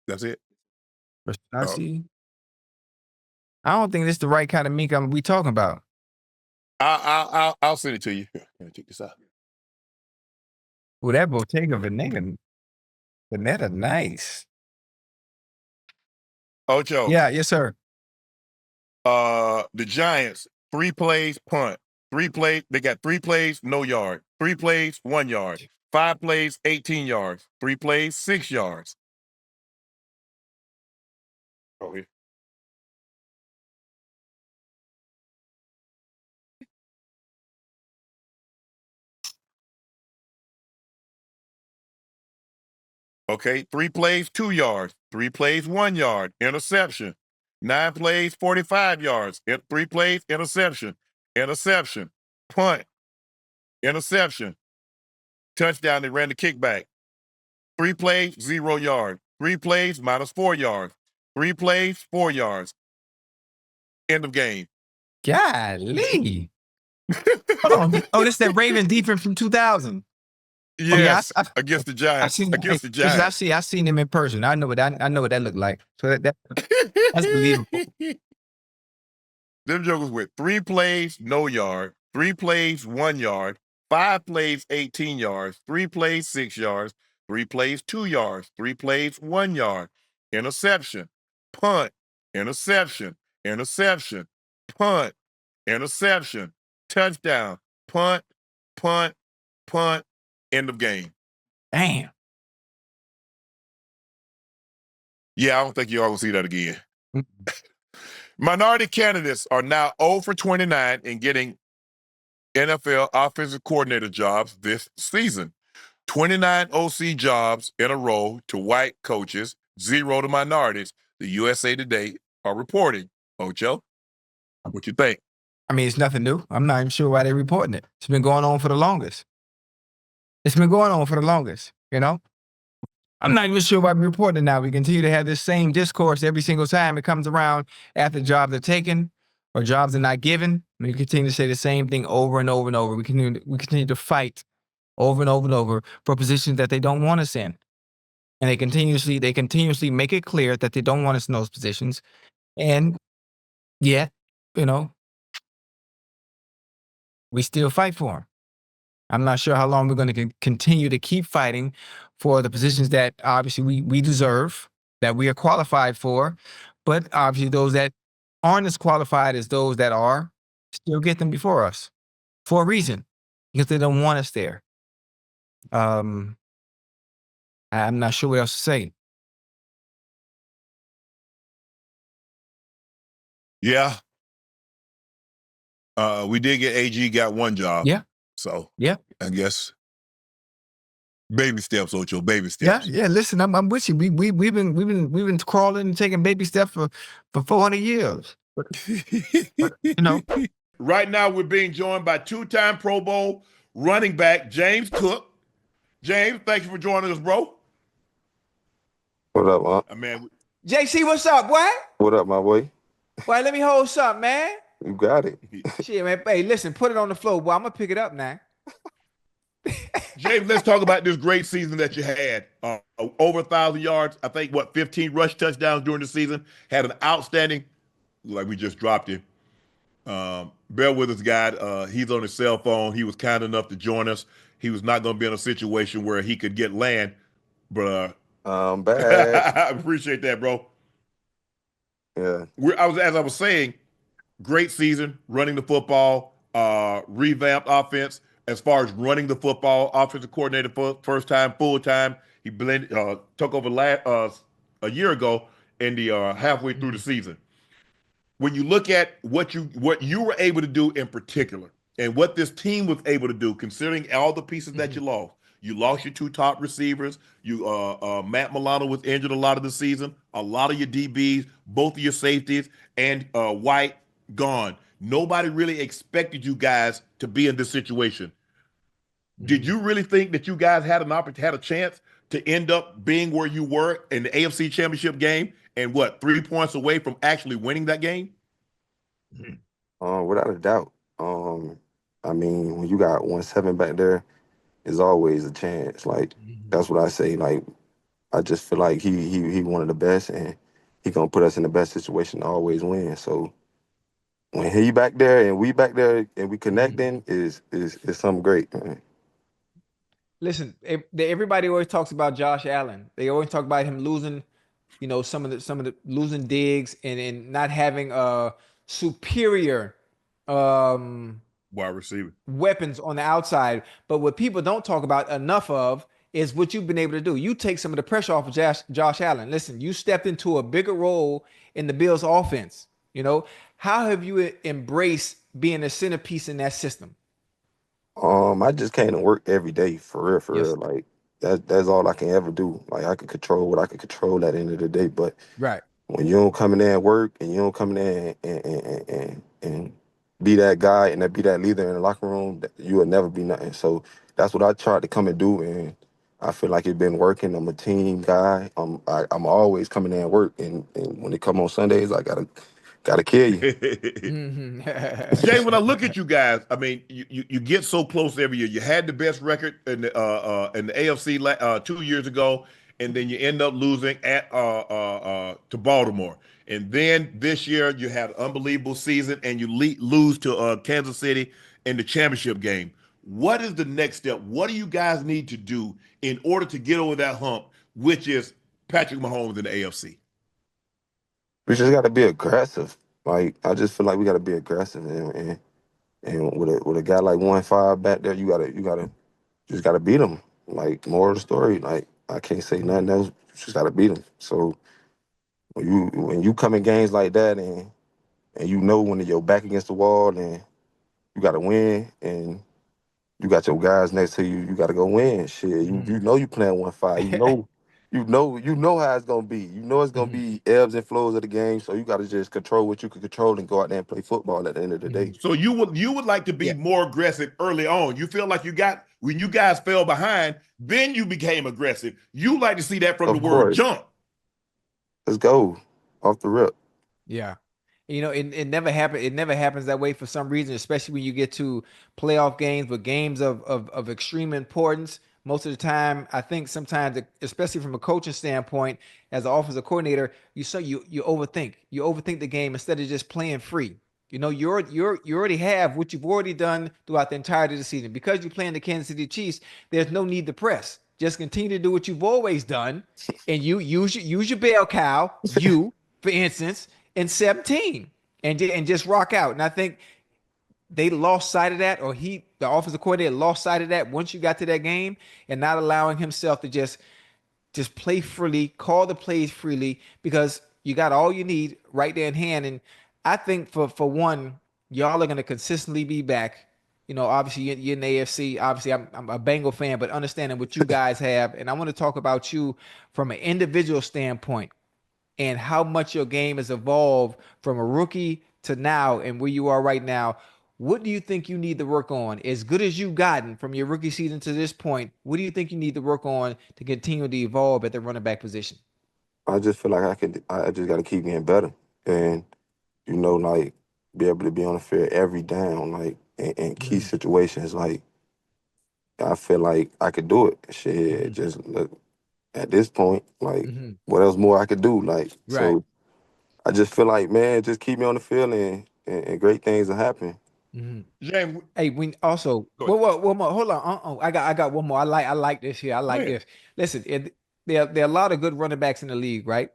That's it. Versace. I don't think this is the right kind of mink we talking about. I'll send it to you. Here, check this out. Well, that Bottega Veneta nice. Ocho. Yeah, yes, sir. The Giants, 3 plays, punt. 3 plays, they got 3 plays, no yard. 3 plays, 1 yard. 5 plays, 18 yards. 3 plays, 6 yards. Oh, here. Okay, 3 plays, 2 yards. 3 plays, 1 yard. Interception. 9 plays, 45 yards. 3 plays, interception. Interception. Punt. Interception. Touchdown, they ran the kickback. 3 plays, 0 yards. 3 plays, -4 yards. 3 plays, 4 yards. End of game. Golly. Hold on. Oh, this is that Raven defense from 2000. Yes, against the Giants. Against the Giants. I've seen him in person. I know what that looked like. So that's believable. Them jokers with 3 plays, no yard. 3 plays, 1 yard. 5 plays, 18 yards. 3 plays, 6 yards. 3 plays, 2 yards. 3 plays, 1 yard. Interception. Punt. Interception. Interception. Punt. Interception. Touchdown. Punt. Punt. Punt. End of game. Damn. Yeah, I don't think you all will see that again. Minority candidates are now 0 for 29 in getting NFL offensive coordinator jobs this season. 29 OC jobs in a row to white coaches, 0 to minorities. The USA Today are reporting. Ocho, what you think? I mean, it's nothing new. I'm not even sure why they're reporting it. It's been going on for the longest. You know? I'm not even sure why we're reporting it now. We continue to have this same discourse every single time it comes around after jobs are taken or jobs are not given. We continue to say the same thing over and over and over. We continue to fight over and over and over for positions that they don't want us in. And they continuously make it clear that they don't want us in those positions. And yet, we still fight for them. I'm not sure how long we're going to continue to keep fighting for the positions that obviously we deserve, that we are qualified for, but obviously those that aren't as qualified as those that are still get them before us for a reason, because they don't want us there. I'm not sure what else to say. Yeah. We did get AG got 1 job. Yeah. So yeah, I guess baby steps, Ocho. Baby steps. Yeah. Listen, I'm with you. We've been crawling and taking baby steps for 400 years. But, Right now we're being joined by 2-time Pro Bowl running back James Cook. James, thank you for joining us, bro. What up, Unc? Man, JC, what's up, boy? What up, my boy? Boy, let me hold something, man. You got it. Shit, man. Hey, listen, put it on the floor, boy. I'm gonna pick it up now. James, let's talk about this great season that you had. Over 1,000 yards. I think 15 rush touchdowns during the season. Had an outstanding, like we just dropped him. Bear with us, guy. He's on his cell phone. He was kind enough to join us. He was not going to be in a situation where he could get land, but I'm back. I appreciate that, bro. Yeah. As I was saying, great season running the football, revamped offense. As far as running the football, offensive coordinator for first time, full time. He took over a year ago in the halfway through the season. When you look at what you were able to do in particular, and what this team was able to do, considering all the pieces that you lost, You lost your 2 top receivers. You Matt Milano was injured a lot of the season. A lot of your DBs, both of your safeties, and White gone. Nobody really expected you guys to be in this situation. Did you really think that you guys had had a chance to end up being where you were in the AFC Championship game and 3 points away from actually winning that game? Without a doubt. I mean, when you got 1-7 back there, there's always a chance. Like, that's what I say. Like, I just feel like he one of the best, and he gonna put us in the best situation to always win. So when he back there and we back there and we connecting is something great, man. Listen, everybody always talks about Josh Allen. They always talk about him losing, some of the losing digs and not having a superior wide receiver weapons on the outside. But what people don't talk about enough of is what you've been able to do. You take some of the pressure off of Josh Allen. Listen, you stepped into a bigger role in the Bills offense. How have you embraced being a centerpiece in that system? I just came to work every day for real. Like that's all I can ever do. Like I can control what I can control at the end of the day. But when you don't come in there and work and you don't come in there and be that guy and be that leader in the locker room, you will never be nothing. So that's what I tried to come and do, and I feel like it's been working. I'm a team guy. I'm always coming in and work, and when it come on Sundays, I gotta kill you. Jay, when I look at you guys, I mean, you get so close every year. You had the best record in the AFC 2 years ago, and then you end up losing to Baltimore. And then this year you had an unbelievable season, and you lose to Kansas City in the championship game. What is the next step? What do you guys need to do in order to get over that hump, which is Patrick Mahomes in the AFC? We just got to be aggressive. Like I just feel like we got to be aggressive, and with a guy like 1-5 back there, you just gotta beat him. Like more of the story. Like I can't say nothing else. You just gotta beat him. So when you come in games like that, and when you're back against the wall and you gotta win, and you got your guys next to you, you gotta go win. Shit, you know you playing 1-5. You know how it's gonna be. You know it's gonna be ebbs and flows of the game. So you gotta just control what you can control and go out there and play football at the end of the day. So you would like to be more aggressive early on. You feel like when you guys fell behind, then you became aggressive. You like to see that from the word jump. Let's go off the rip. Yeah. It never happens. It never happens that way for some reason, especially when you get to playoff games, but games of extreme importance. Most of the time, I think sometimes, especially from a coaching standpoint, as an offensive coordinator, you overthink. You overthink the game instead of just playing free. You already have what you've already done throughout the entirety of the season. Because you're playing the Kansas City Chiefs, there's no need to press. Just continue to do what you've always done, and you use your bell cow. For instance, in 17, and just rock out. And I think they lost sight of that, or the offensive coordinator lost sight of that once you got to that game, and not allowing himself to just play freely, call the plays freely, because you got all you need right there in hand. And I think for one, y'all are going to consistently be back. Obviously you're in the AFC. Obviously I'm a Bengal fan, but understanding what you guys have, and I want to talk about you from an individual standpoint and how much your game has evolved from a rookie to now and where you are right now. What do you think you need to work on? As good as you've gotten from your rookie season to this point, what do you think you need to work on to continue to evolve at the running back position? I just feel like I just got to keep getting better, and like be able to be on the field every down, like in key situations. Like I feel like I could do it. Shit, just look at this point, like what else more I could do? Like so, I just feel like, man, just keep me on the field and great things will happen. James, hey, we also one more. Hold on. I got one more. I like this here. I like this. Listen, there are a lot of good running backs in the league, right?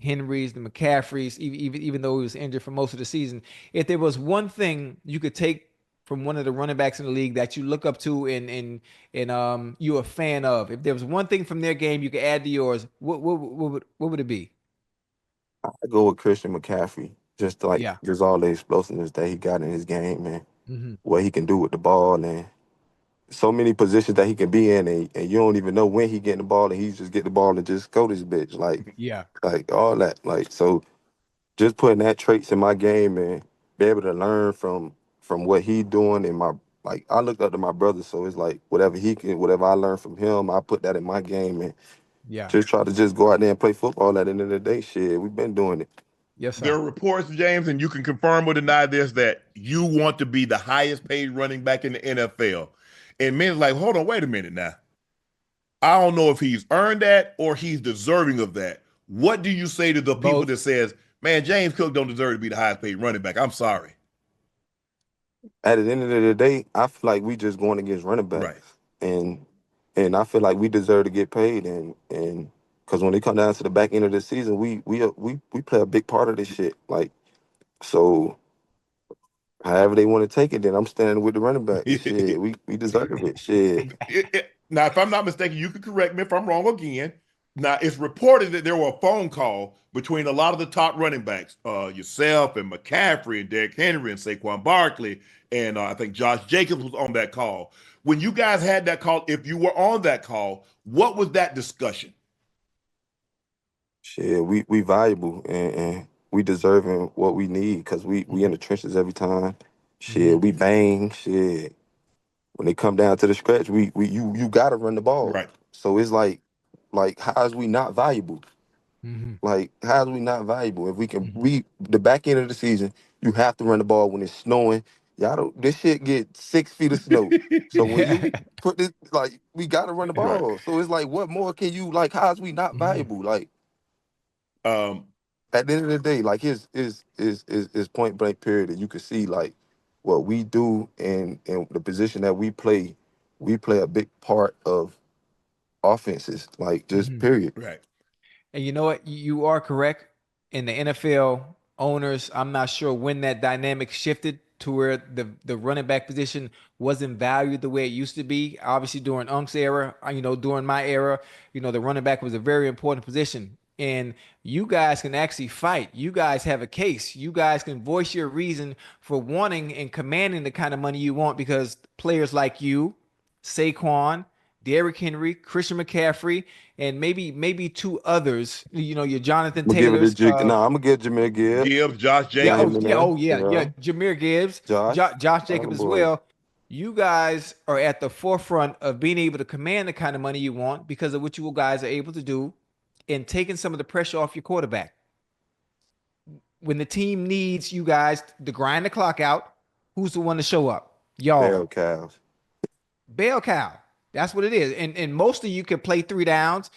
Henrys, the McCaffreys, even though he was injured for most of the season. If there was one thing you could take from one of the running backs in the league that you look up to and you're a fan of, if there was one thing from their game you could add to yours, what would it be? I go with Christian McCaffrey. Just all the explosiveness that he got in his game, and what he can do with the ball, and so many positions that he can be in, and you don't even know when he getting the ball, and he just get the ball and just go this bitch, like all that, like so. Just putting that traits in my game and be able to learn from what he doing and I looked up to my brother, so it's like whatever I learn from him, I put that in my game and just try to just go out there and play football. At the end of the day, shit, we've been doing it. Yes, sir. There are reports, James, and you can confirm or deny this, that you want to be the highest paid running back in the NFL. And men's like, hold on, wait a minute now. I don't know if he's earned that or he's deserving of that. What do you say to the people that says, man, James Cook don't deserve to be the highest paid running back? I'm sorry. At the end of the day, I feel like we just going against running backs. Right. And I feel like we deserve to get paid, and because when it come down to the back end of the season, we play a big part of this shit. Like, so however they want to take it, then I'm standing with the running back. Shit, we deserve it. Shit. Now, if I'm not mistaken, you can correct me if I'm wrong again. Now, it's reported that there were a phone call between a lot of the top running backs, yourself and McCaffrey and Derrick Henry and Saquon Barkley, and I think Josh Jacobs was on that call. When you guys had that call, if you were on that call, what was that discussion? Shit, we valuable and we deserving what we need because we in the trenches every time. Shit, we bang. Shit, when they come down to the stretch, you gotta run the ball. Right. So it's like how is we not valuable? Like, how is we not valuable? If we can, the back end of the season, you have to run the ball when it's snowing. This shit get 6 feet of snow. So when you put this, like, we gotta run the ball. Right. So it's like, what more can you, like, how is we not valuable? Like, at the end of the day, like, his point blank period, and you can see, like, what we do and the position that we play a big part of offenses, like, just period. Right. And you know what? You are correct. In the NFL, owners, I'm not sure when that dynamic shifted to where the running back position wasn't valued the way it used to be. Obviously, during Unc's era, during my era, the running back was a very important position. And you guys can actually fight. You guys have a case. You guys can voice your reason for wanting and commanding the kind of money you want because players like you, Saquon, Derrick Henry, Christian McCaffrey, and maybe two others. Your Jonathan Taylors. I'm gonna give Jahmyr Gibbs. Josh Jacobs. Jahmyr Gibbs, Josh Jacobs as well. You guys are at the forefront of being able to command the kind of money you want because of what you guys are able to do and taking some of the pressure off your quarterback. When the team needs you guys to grind the clock out, who's the one to show up? Y'all. Bell cow. That's what it is. And most of you can play 3 downs.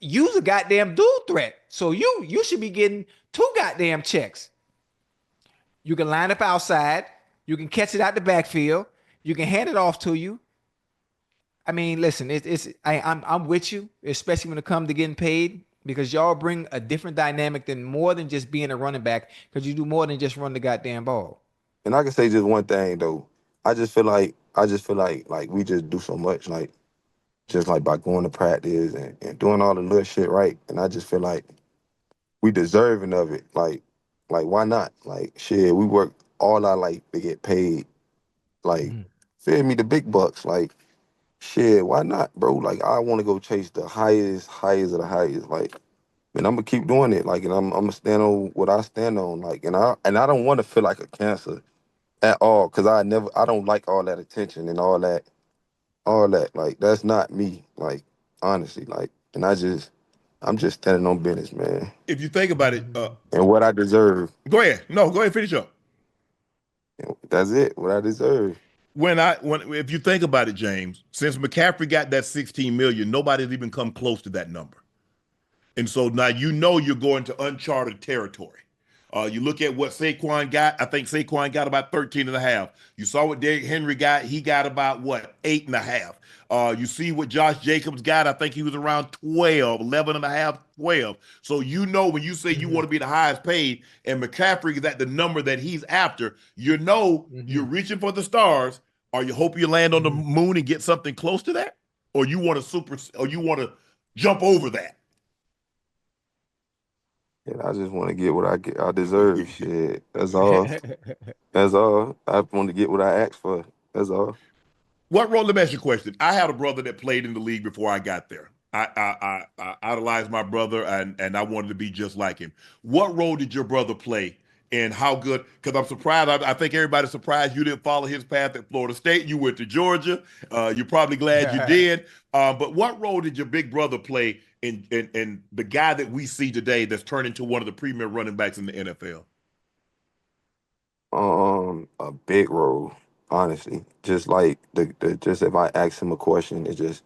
Use a goddamn dual threat. So you should be getting 2 goddamn checks. You can line up outside. You can catch it out the backfield. You can hand it off to you. I mean, listen, I'm with you, especially when it comes to getting paid, because y'all bring a different dynamic than more than just being a running back, because you do more than just run the goddamn ball. And I can say just one thing though. I just feel like we just do so much, like just like by going to practice and doing all the little shit right. And I just feel like we deserving of it. Like why not? Like shit, we work all our life to get paid. Like feel me, the big bucks. Like shit, why not, bro? Like I want to go chase the highest of the highest. Like, man, I'm gonna keep doing it. Like, and I'm gonna stand on what I stand on. Like, and I don't want to feel like a cancer at all, cause I don't like all that attention and all that. Like, that's not me. Like, honestly, like, and I'm just standing on business, man. If you think about it, and what I deserve. Go ahead. No, go ahead. Finish up. That's it. What I deserve. If you think about it, James, since McCaffrey got that $16 million, nobody's even come close to that number. And so now you're going to uncharted territory. You look at what Saquon got. I think Saquon got about 13.5. You saw what Derrick Henry got. He got about 8.5. You see what Josh Jacobs got. I think he was around 12, 11.5, 12. So when you say you want to be the highest paid and McCaffrey is at the number that he's after, you're reaching for the stars. Or you hope you land on the moon and get something close to that, or you want to jump over that. And I just want to get what I deserve. Shit, that's all. That's all. I want to get what I asked for. That's all. What role? Let me ask you a question. I had a brother that played in the league before I got there. I idolized my brother, and I wanted to be just like him. What role did your brother play, and how good? Because I'm surprised. I think everybody's surprised you didn't follow his path at Florida State. You went to Georgia. You're probably glad you did. But what role did your big brother play in the guy that we see today that's turned into one of the premier running backs in the NFL? A big role, honestly. Just like just if I ask him a question, it's just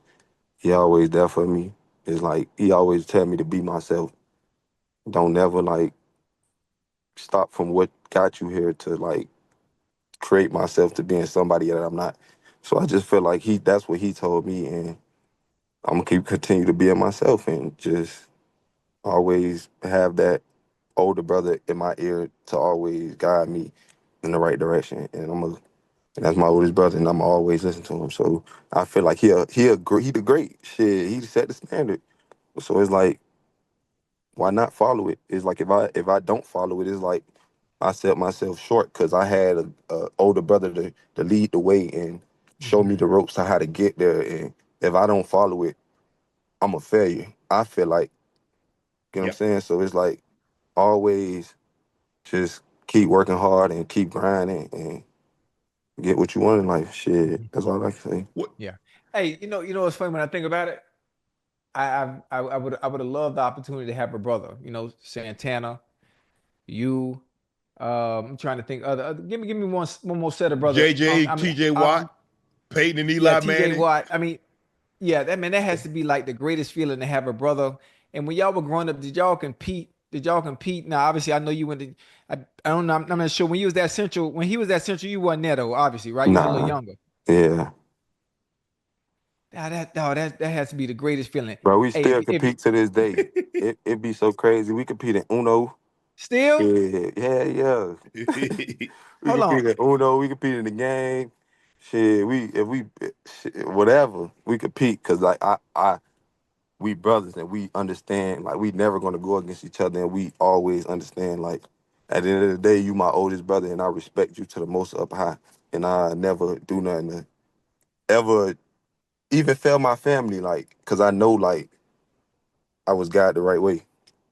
he always there for me. It's like he always tell me to be myself. Don't never like stop from what got you here to like create myself to being somebody that I'm not. So I just feel like that's what he told me, and I'm gonna continue to be myself and just always have that older brother in my ear to always guide me in the right direction. And that's my oldest brother, and I'm always listen to him. So I feel like he the great shit. He set the standard. So it's like, why not follow it? It's like if I don't follow it, it's like I set myself short because I had a older brother to lead the way and show me the ropes to how to get there. And if I don't follow it, I'm a failure. I feel like, you know what I'm saying? So it's like always just keep working hard and keep grinding and get what you want in life. Shit, that's all I can say. Yeah. Hey, you know what's funny when I think about it? I would have loved the opportunity to have a brother. You know, Santana, you. I'm trying to think. Give me one more set of brothers. JJ, TJ Watt, Peyton and Eli Manning. TJ Watt. I mean, yeah, that has to be like the greatest feeling to have a brother. And when y'all were growing up, did y'all compete? Now, obviously, I know you went to. I don't know. I'm not sure. When he was at Central, you wasn't there though. Obviously, right? You were a little younger. Yeah. That has to be the greatest feeling. Bro, we still compete to this day. It be so crazy. We compete in Uno. Still? Yeah. We compete in Uno. We compete in the game. Shit, whatever. We compete because like we brothers and we understand like we never gonna go against each other, and we always understand like at the end of the day you my oldest brother and I respect you to the most up high, and I never do nothing to ever even fail my family, like, because I know like I was guided the right way.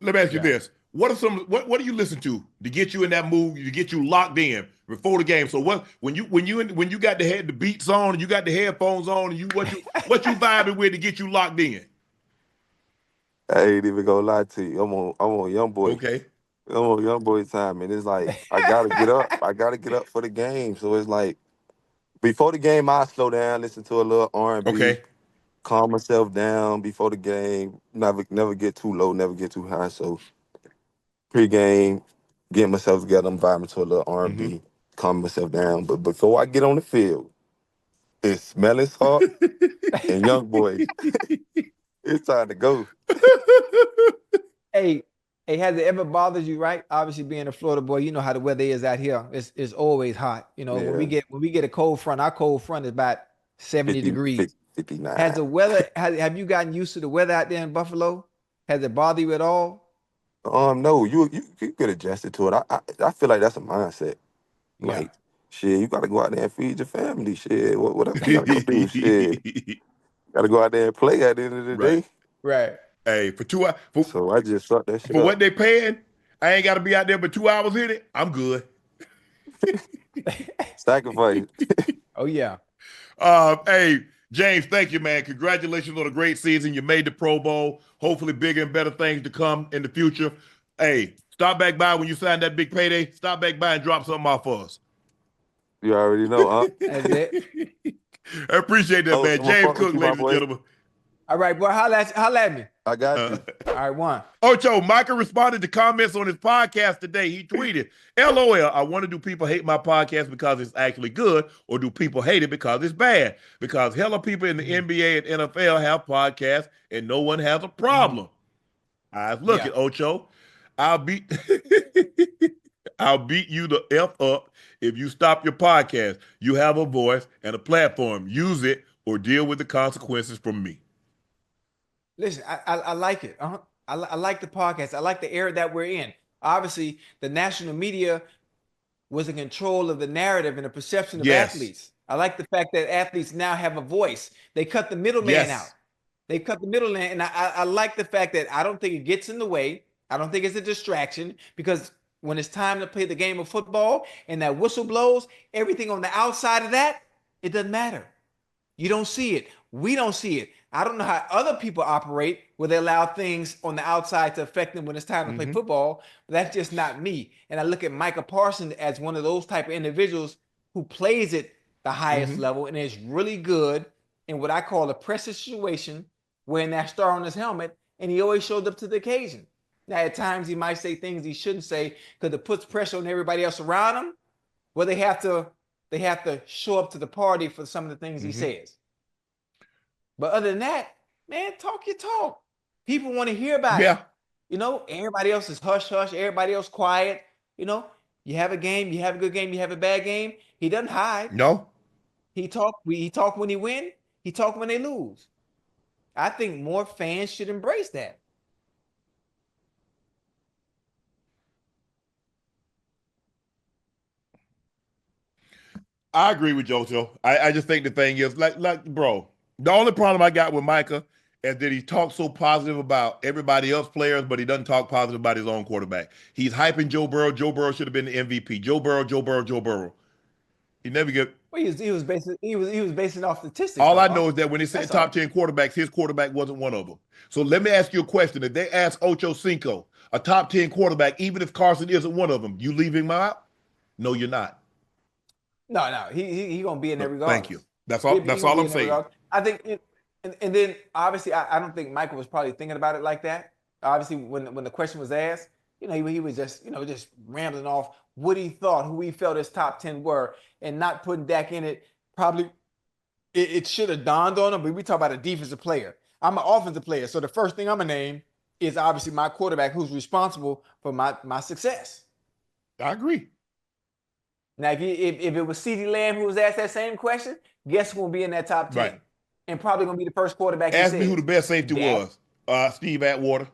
Let me ask you this. What do you listen to get you in that mood, to get you locked in before the game? So when you got the beats on and you got the headphones on and what you vibing with to get you locked in? I ain't even gonna lie to you. I'm on young boy. Okay. I'm on young boy time, and it's like I gotta get up. I gotta get up for the game. So it's like before the game, I slow down, listen to a little R&B. Okay. Calm myself down before the game. Never get too low, never get too high. So pre-game, getting myself together, I'm vibing to a little R&B, calm myself down. But before I get on the field, it's smelling salt and young boy. It's time to go. Hey, has it ever bothered you, right? Obviously, being a Florida boy, you know how the weather is out here. It's always hot. You know, when we get a cold front, our cold front is about 70 degrees. 59. Has the weather? Have you gotten used to the weather out there in Buffalo? Has it bothered you at all? No, you get adjusted to it. I feel like that's a mindset. Like, shit, you gotta go out there and feed your family. Shit, what else you gotta go do? Shit, gotta go out there and play at the end of the day. Right. Hey, so I just sucked that shit for what they paying, I ain't gotta be out there but 2 hours in it. I'm good. Sacrifice. Oh yeah. Hey, James, thank you, man. Congratulations on a great season. You made the Pro Bowl. Hopefully bigger and better things to come in the future. Hey, stop back by when you sign that big payday. Stop back by and drop something off for us. You already know, huh? That's it. I appreciate that, man. James Cook, ladies and gentlemen. All right, boy. Holla at me. I got you. All right, one. Ocho, Micah responded to comments on his podcast today. He tweeted, LOL, I wonder, do people hate my podcast because it's actually good, or do people hate it because it's bad? Because hella people in the NBA and NFL have podcasts and no one has a problem. Look at Ocho. I'll beat you the F up if you stop your podcast. You have a voice and a platform. Use it or deal with the consequences from me. Listen, I like it. I like the podcast. I like the era that we're in. Obviously, the national media was in control of the narrative and the perception of athletes. I like the fact that athletes now have a voice. They cut the middleman out. They cut the middleman, and I like the fact that I don't think it gets in the way. I don't think it's a distraction, because when it's time to play the game of football and that whistle blows, everything on the outside of that, it doesn't matter. You don't see it. We don't see it. I don't know how other people operate where they allow things on the outside to affect them when it's time to play football. But that's just not me. And I look at Micah Parsons as one of those type of individuals who plays at the highest level and is really good in what I call a pressure situation, wearing that star on his helmet, and he always showed up to the occasion. Now, at times he might say things he shouldn't say because it puts pressure on everybody else around him, where they have to show up to the party for some of the things he says. But other than that, man, talk your talk. People want to hear about it. You know, everybody else is hush hush. Everybody else quiet. You know, you have a game, you have a good game, you have a bad game. He doesn't hide. No. He talk when he win. He talk when they lose. I think more fans should embrace that. I agree with Jojo. I just think the thing is, like, bro, the only problem I got with Micah is that he talks so positive about everybody else players, but he doesn't talk positive about his own quarterback. He's hyping Joe Burrow. Joe Burrow should have been the MVP. Joe Burrow. He never get. Well, he was basing off statistics. All I know is that when they said top 10 quarterbacks, his quarterback wasn't one of them. So let me ask you a question. If they ask Ochocinco, a top 10 quarterback, even if Carson isn't one of them, you leave him out? No, you're not. No, he gonna be in there regardless. Thank you. That's all. That's all I'm saying. I think, and then obviously, I don't think Michael was probably thinking about it like that. Obviously, when the question was asked, you know, he was just rambling off what he thought, who he felt his top 10 were, and not putting Dak in it. Probably it should have dawned on him. But we talk about a defensive player. I'm an offensive player, so the first thing I'm gonna name is obviously my quarterback, who's responsible for my success. I agree. Now, if it was CeeDee Lamb who was asked that same question, guess who will be in that top 10? Right. And probably going to be the first quarterback. Ask me who the best safety was. Steve Atwater.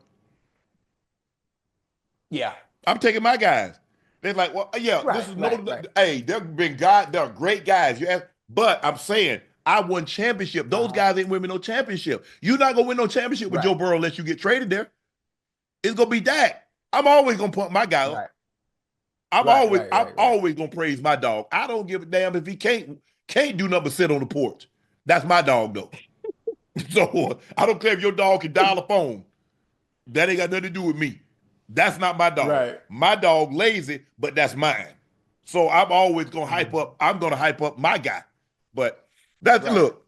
Yeah. I'm taking my guys. They're like, well, yeah, this is hey, they're great guys. But I'm saying I won championship. Those guys ain't winning no championship. You're not gonna win no championship with Joe Burrow unless you get traded there. It's gonna be Dak. I'm always gonna put my guy up. I'm always gonna praise my dog. I don't give a damn if he can't do nothing but sit on the porch. That's my dog though. So I don't care if your dog can dial a phone. That ain't got nothing to do with me. That's not my dog. Right. My dog lazy, but that's mine. So I'm always gonna hype up. I'm gonna hype up my guy. But look,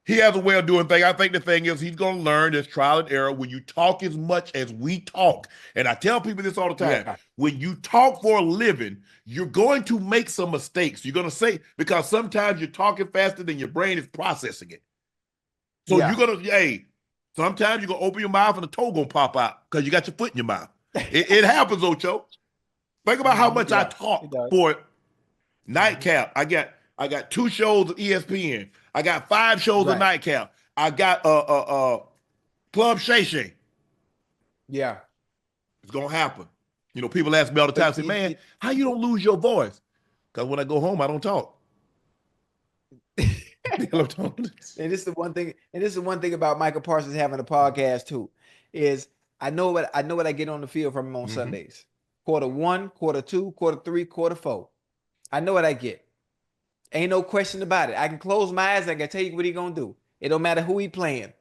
he has a way of doing things. I think the thing is he's gonna learn this trial and error. When you talk as much as we talk, and I tell people this all the time, when you talk for a living, you're going to make some mistakes. You're gonna say, because sometimes you're talking faster than your brain is processing it. So you're gonna, sometimes you're gonna open your mouth and a toe gonna pop out because you got your foot in your mouth. It happens, Ocho. Think about how much I talk for Nightcap. I got 2 shows of ESPN. I got 5 shows of Nightcap. I got Club Shay Shay. Yeah. It's gonna happen. You know, people ask me all the time, say, man, how you don't lose your voice? Because when I go home, I don't talk. And this is the one thing about Micah Parsons having a podcast too, is I know what I get on the field from him on Sundays. Quarter 1, quarter 2, quarter 3, quarter 4. I know what I get. Ain't no question about it. I can close my eyes. I can tell you what he gonna do. It don't matter who he playing.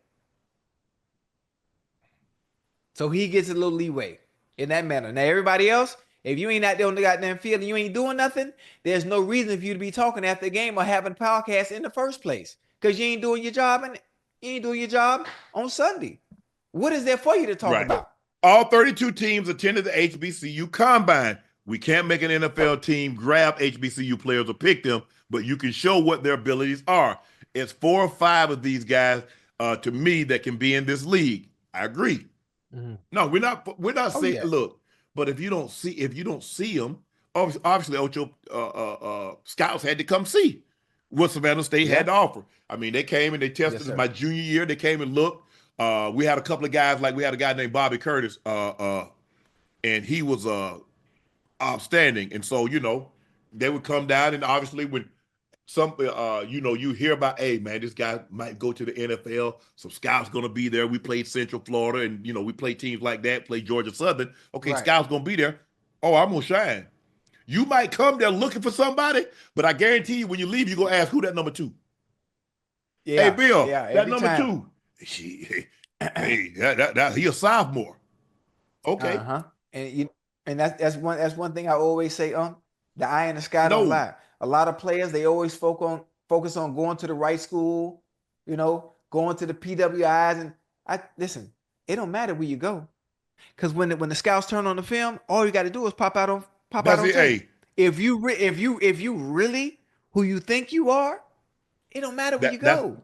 So he gets a little leeway in that manner. Now everybody else, if you ain't out there on the goddamn field and you ain't doing nothing, there's no reason for you to be talking after the game or having a podcast in the first place, because you ain't doing your job and you ain't doing your job on Sunday. What is there for you to talk about? All 32 teams attended the HBCU Combine. We can't make an NFL team grab HBCU players or pick them, but you can show what their abilities are. It's 4 or 5 of these guys, to me, that can be in this league. I agree. No, we're not saying look, but if you don't see them, obviously Ocho scouts had to come see what Savannah State had to offer. I mean, they came and they tested my junior year. They came and looked. We had a couple of guys, like we had a guy named Bobby Curtis, and he was outstanding. And so, you know, they would come down, and obviously when you hear about, hey man, this guy might go to the NFL. Some scouts gonna be there. We played Central Florida, and we play teams like that. Play Georgia Southern. Okay, right. Scouts gonna be there. Oh, I'm gonna shine. You might come there looking for somebody, but I guarantee you, when you leave, you gonna ask who that number 2. Yeah, hey Bill, that number time. 2. Hey, he a sophomore. Okay. And that's one thing I always say, the eye in the sky don't lie. A lot of players, they always focus on going to the right school, going to the PWIs. And listen, it don't matter where you go, because when the scouts turn on the film, all you got to do is pop out on tape. If you really who you think you are, it don't matter where you go.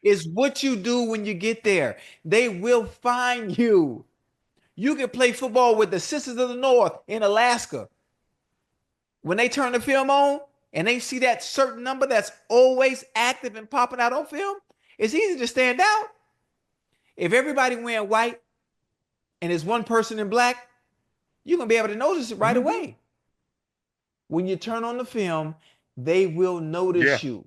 It's what you do when you get there. They will find you. You can play football with the Sisters of the North in Alaska. When they turn the film on and they see that certain number that's always active and popping out on film, it's easy to stand out. If everybody wearing white and there's one person in black, you're going to be able to notice it right away. When you turn on the film, they will notice you.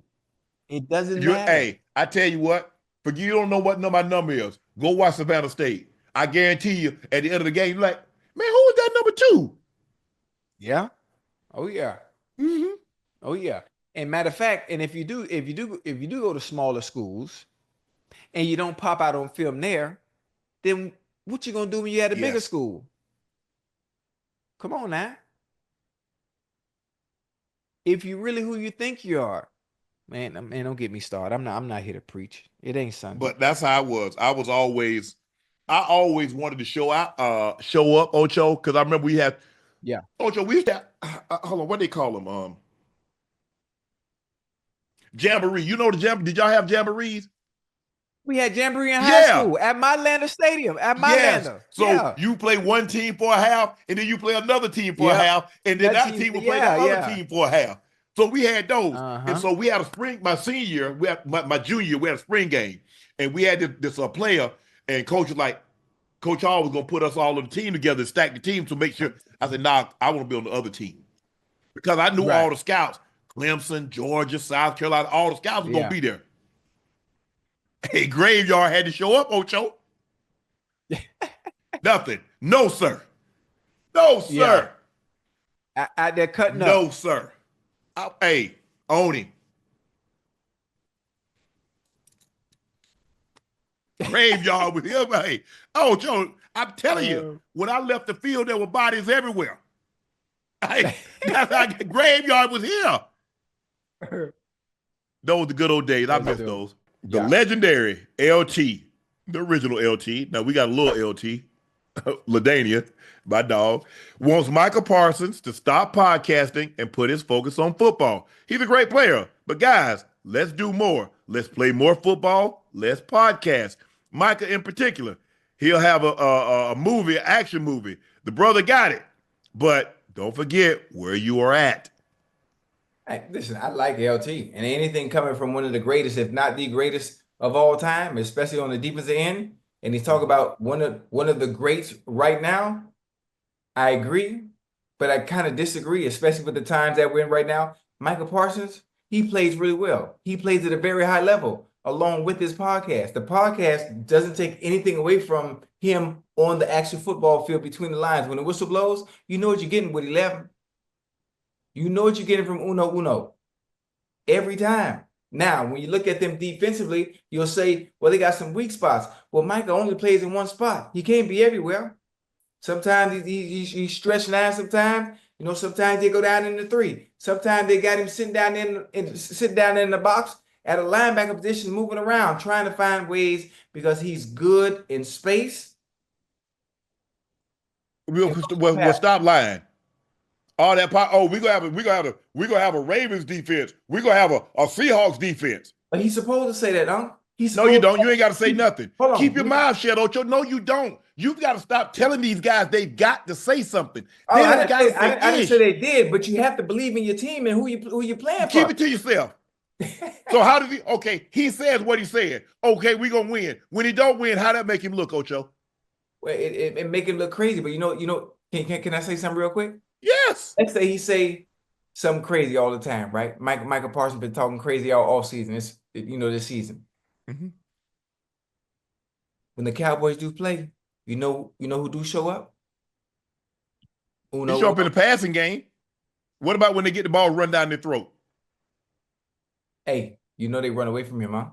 It doesn't matter. Hey, I tell you what, for you don't know what my number is, go watch Savannah State. I guarantee you, at the end of the game, you're like, man, who is that number 2? Yeah. Oh yeah. Mm-hmm. Oh yeah. And matter of fact, and if you do go to smaller schools and you don't pop out on film there, then what you gonna do when you at a bigger school? Come on now. If you really who you think you are, man, don't get me started. I'm not here to preach. It ain't Sunday. But that's how I was. I always wanted to show up, Ocho, because I remember we had. Yeah. Ocho, we used to hold on, what they call them? Jamboree. You know the jamboree? Did y'all have jamborees? We had jamboree in high school at Mylanda Stadium. At Mylanda. So you play one team for a half, and then you play another team for a half, and then that team will play the other team for a half. So we had those. And so we had a spring, my senior year, my junior year, we had a spring game. And we had this player, and coach was like, Coach Hall was going to put us all on the team together and stack the team to make sure. I said, nah, I want to be on the other team. Because I knew all the scouts, Clemson, Georgia, South Carolina, all the scouts were going to be there. Hey, Graveyard had to show up, Ocho. Nothing. No, sir. No, sir. Out there cutting up. No, sir. Hey, own him. Graveyard with him. Hey, Joe, I'm telling you, when I left the field, there were bodies everywhere. Graveyard was here. Those were the good old days. I miss those. The legendary LT, the original LT. Now we got a little LT, LaDania, my dog, wants Micah Parsons to stop podcasting and put his focus on football. He's a great player, but guys, let's do more. Let's play more football. Let's podcast. Micah in particular, he'll have a movie, an action movie. The brother got it, but don't forget where you are at. Hey, listen, I like LT, and anything coming from one of the greatest, if not the greatest of all time, especially on the defensive end. And he's talking about one of the greats right now. I agree, but I kind of disagree, especially with the times that we're in right now. Micah Parsons, he plays really well. He plays at a very high level along with his podcast. The podcast doesn't take anything away from him on the actual football field between the lines. When the whistle blows, you know what you're getting with 11. You know what you're getting from Uno every time. Now, when you look at them defensively, you'll say, well, they got some weak spots. Well, Micah only plays in one spot. He can't be everywhere. Sometimes he's stretched 9 sometimes. Sometimes they go down in the 3. Sometimes they got him sitting down in the box at a linebacker position, moving around, trying to find ways because he's good in space. Well, stop lying. All that we're gonna have a Ravens defense. We're gonna have a Seahawks defense. But he's supposed to say that, huh? No, you don't. You ain't got to say nothing. Keep your mouth shut, Ocho. No, you don't. You've got to stop telling these guys they've got to say something. I didn't say they did, but you have to believe in your team and who you playing for. Keep it to yourself. So how does he? Okay, he says what he said. Okay, we gonna win. When he don't win, how that make him look, Ocho? Well, it make him look crazy. But can I say something real quick? Yes. Let's say he say, something crazy all the time, right? Micah Parsons been talking crazy all season. This season. Mm-hmm. When the Cowboys do play, you know who do show up? They show up in the passing game. What about when they get the ball run down their throat? Hey, they run away from him, huh?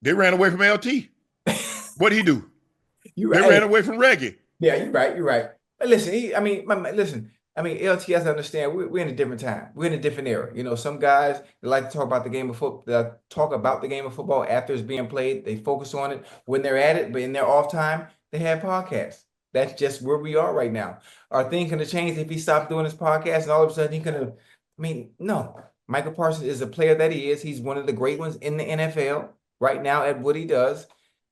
They ran away from LT. What did he do? They ran away from Reggie. Yeah, you're right. But listen, LT has to understand we're in a different time. We're in a different era. Some guys they like to talk about the game of football after it's being played. They focus on it when they're at it, but in their off time, they have podcasts. That's just where we are right now. Are things going to change if he stops doing his podcast and all of a sudden he's going to? No. Micah Parsons is a player that he is. He's one of the great ones in the NFL right now at what he does,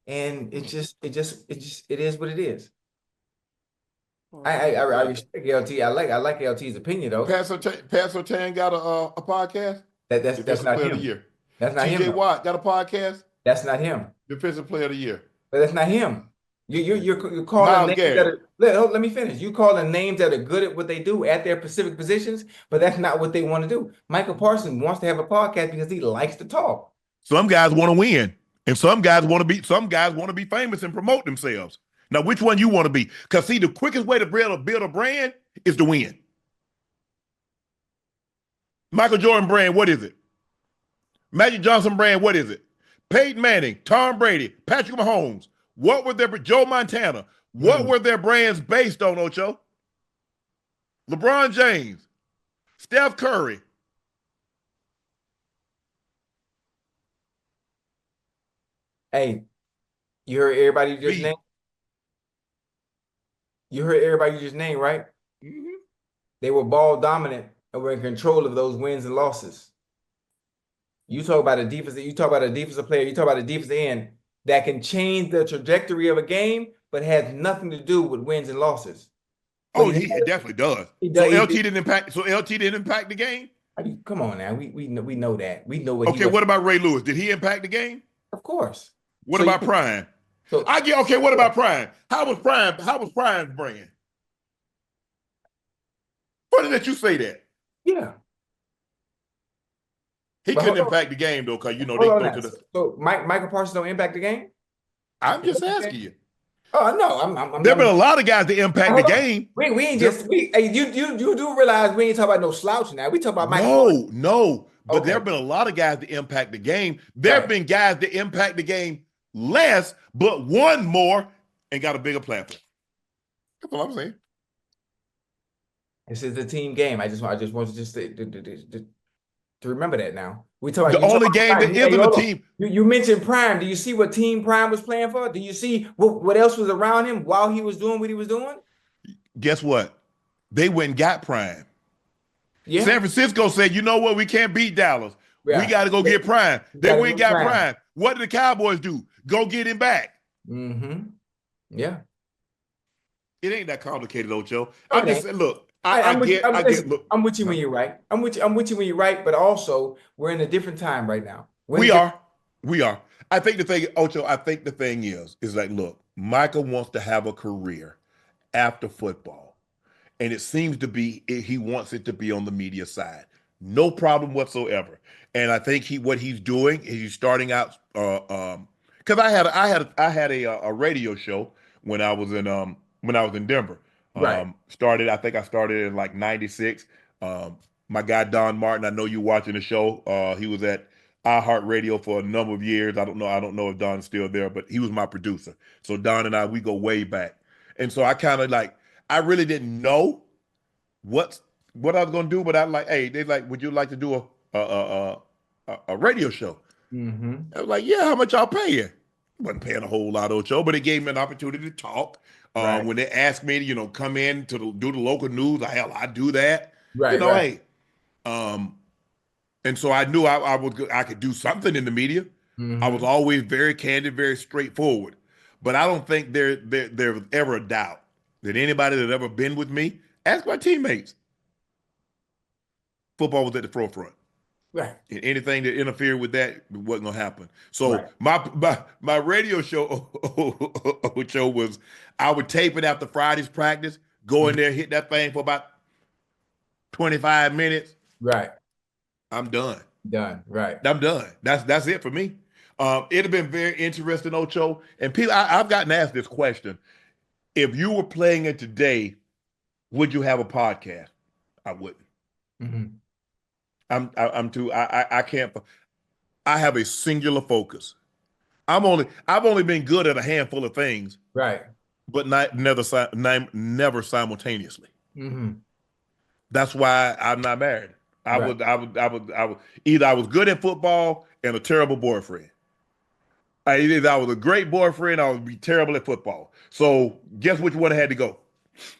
and it is what it is. I respect LT. I like LT's opinion though. Pat Surtain got a podcast. That's not him. Of the year. That's not him. TJ Watt got a podcast. That's not him. Defensive player of the year. But that's not him. You're calling names that are, let me finish. You calling names that are good at what they do at their specific positions, but that's not what they want to do. Micah Parsons wants to have a podcast because he likes to talk. Some guys want to win, and some guys want to be famous and promote themselves. Now, which one you want to be? Because see, the quickest way to build a brand is to win. Michael Jordan brand, what is it? Magic Johnson brand, what is it? Peyton Manning, Tom Brady, Patrick Mahomes. What were their Joe Montana? What were their brands based on, Ocho? LeBron James, Steph Curry. Hey, you heard everybody just name? You heard everybody just name, right? Mm-hmm. They were ball dominant and were in control of those wins and losses. You talk about a defensive player, you talk about a defensive end that can change the trajectory of a game, but has nothing to do with wins and losses. Oh, it definitely does. LT didn't impact the game? Come on now. We know that. We know what Okay, what about Ray Lewis? Did he impact the game? Of course. What about Prime? What about Prime? How was Prime's brand? Funny that you say that. Yeah. He couldn't impact the game though, because they go to the. So Micah Parsons don't impact the game? I'm just asking you. Oh no, there have been a lot of guys that impact the game. We ain't you do realize we ain't talking about no slouch now. We talk about Micah Parsons. No. But there have been a lot of guys that impact the game. There have been guys that impact the game less, but won more and got a bigger platform. That's what I'm saying. This is a team game. I just want you to remember that now. We talk about the only game that isn't a team. You mentioned Prime. Do you see what team Prime was playing for? Do you see what else was around him while he was doing what he was doing? Guess what? They went and got Prime. Yeah. San Francisco said, you know what? We can't beat Dallas. Yeah. We got to go get Prime. They went and got Prime. What did the Cowboys do? Go get him back. Mm-hmm. Yeah. It ain't that complicated, Ocho. I'm just saying, look. I'm with you when you're right. I'm with you when you're right, but also we're in a different time right now. We are. I think the thing, Ocho, is like, look, Michael wants to have a career after football. And it seems to be, he wants it to be on the media side. No problem whatsoever. And I think what he's doing is he's starting out, because I had a radio show when I was in Denver. Right. I think I started in like 96. My guy, Don Martin, I know you watching the show. He was at iHeartRadio for a number of years. I don't know if Don's still there, but he was my producer. So Don and we go way back. And so I kind of I really didn't know what I was going to do, but I'm like, hey, they like, would you like to do a radio show? Mm-hmm. I was like, yeah, how much y'all pay you? Wasn't paying a whole lot, Ocho, but it gave me an opportunity to talk. Right. When they asked me to, come in to do the local news, I do that. Right. Hey. And so I knew I could do something in the media. Mm-hmm. I was always very candid, very straightforward. But I don't think there was ever a doubt that anybody that ever been with me, ask my teammates. Football was at the forefront. Right. And anything that interfered with that wasn't gonna happen. So my radio show was, I would tape it after Friday's practice, go in there, hit that thing for about 25 minutes. Right. I'm done. Done. Right. I'm done. That's it for me. It'd have been very interesting, Ocho. And people, I've gotten asked this question. If you were playing it today, would you have a podcast? I wouldn't. Mm-hmm. I can't. I have a singular focus. I've only been good at a handful of things. Right. But never simultaneously. Mm-hmm. That's why I'm not married. I would either I was good at football and a terrible boyfriend. Either I was a great boyfriend, I would be terrible at football. So guess which one I had to go?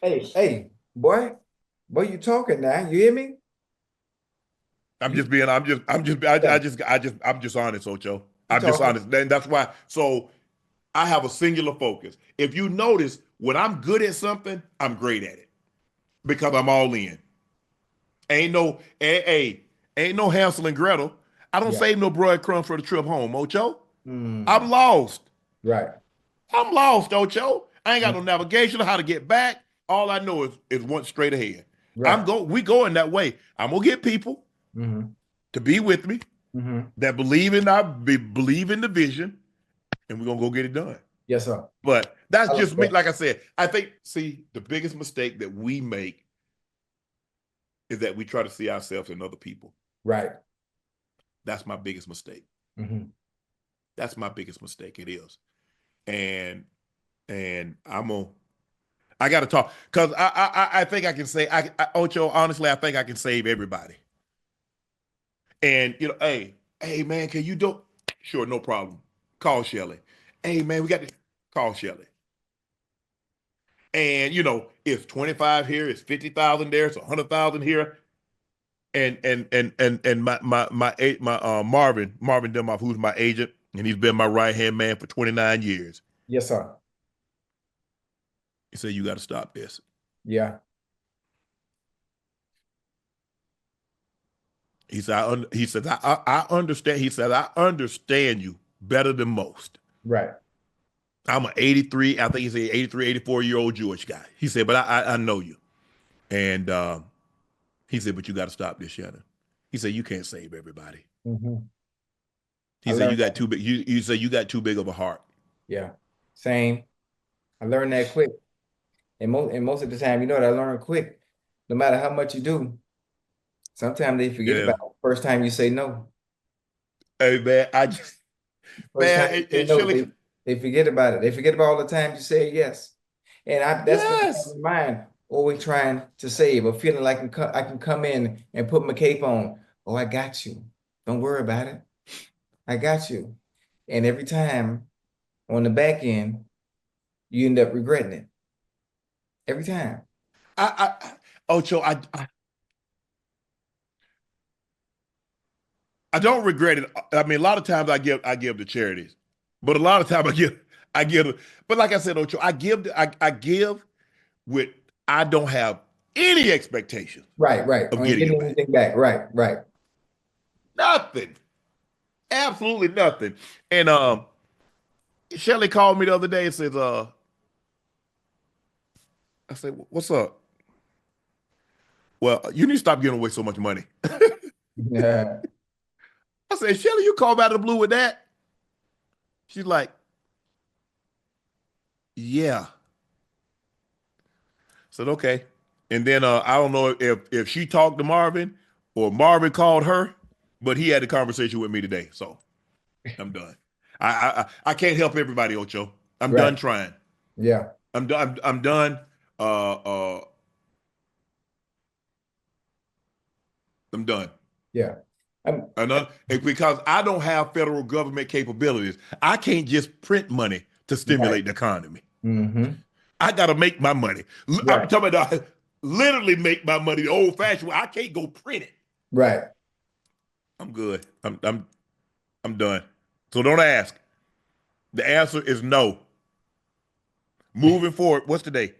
Hey, boy, you talking now? You hear me? I'm just honest, Ocho. I'm just honest. And that's why. So I have a singular focus. If you notice, when I'm good at something, I'm great at it because I'm all in. Ain't no Hansel and Gretel. I don't save no breadcrumbs for the trip home, Ocho. I'm lost. Right. I'm lost, Ocho. I ain't got no navigation on how to get back. All I know is one straight ahead. Right. We going that way. I'm gonna get people to be with me that believe in the vision, and we're gonna go get it done. Yes, sir. But that's just me. Like I said, I think the biggest mistake that we make is that we try to see ourselves in other people. Right. That's my biggest mistake. That's my biggest mistake. It is. And I got to talk because I think I can say, Ocho, honestly, I think I can save everybody. And, hey, man, can you do? Sure, no problem. Call Shelly. Hey, man, we got to call Shelly. And, it's 25 here, it's 50,000 there, it's 100,000 here. And my Marvin Demoff, who's my agent, and he's been my right-hand man for 29 years. Yes, sir. He said, you got to stop this. Yeah. He said, I understand. He said, I understand you better than most. Right. I'm an 83, I think he said 83, 84-year-old Jewish guy. He said, but I know you. And he said, but you got to stop this, Shannon. He said, you can't save everybody. He said, you got too big. You said you got too big of a heart. Yeah. Same. I learned that quick. And most of the time, I learned quick. No matter how much you do, sometimes they forget about the first time you say no. Hey, man, they forget about it. They forget about all the times you say yes. And that's in mind, always trying to save or feeling like I can come in and put my cape on. Oh, I got you. Don't worry about it. I got you. And every time on the back end, you end up regretting it. Every time. Ocho, I don't regret it. I mean, a lot of times I give to charities, but a lot of times I give. But like I said, Ocho, I give with I don't have any expectations. Right. Of getting anything back. Right. Nothing. Absolutely nothing. And Shelly called me the other day and says, I said, what's up? Well, you need to stop giving away so much money. Yeah. I said, Shelly, you called out of the blue with that? She's like, yeah. I said, okay. And then I don't know if she talked to Marvin or Marvin called her, but he had a conversation with me today. So I'm done. I can't help everybody, Ocho. I'm done trying. Yeah. I'm done. I'm done. I'm done. Yeah. Because I don't have federal government capabilities. I can't just print money to stimulate the economy. I got to make my money. I'm talking about literally make my money the old-fashioned way. I can't go print it. Right. I'm good. I'm done. So don't ask. The answer is no. Moving forward, what's today?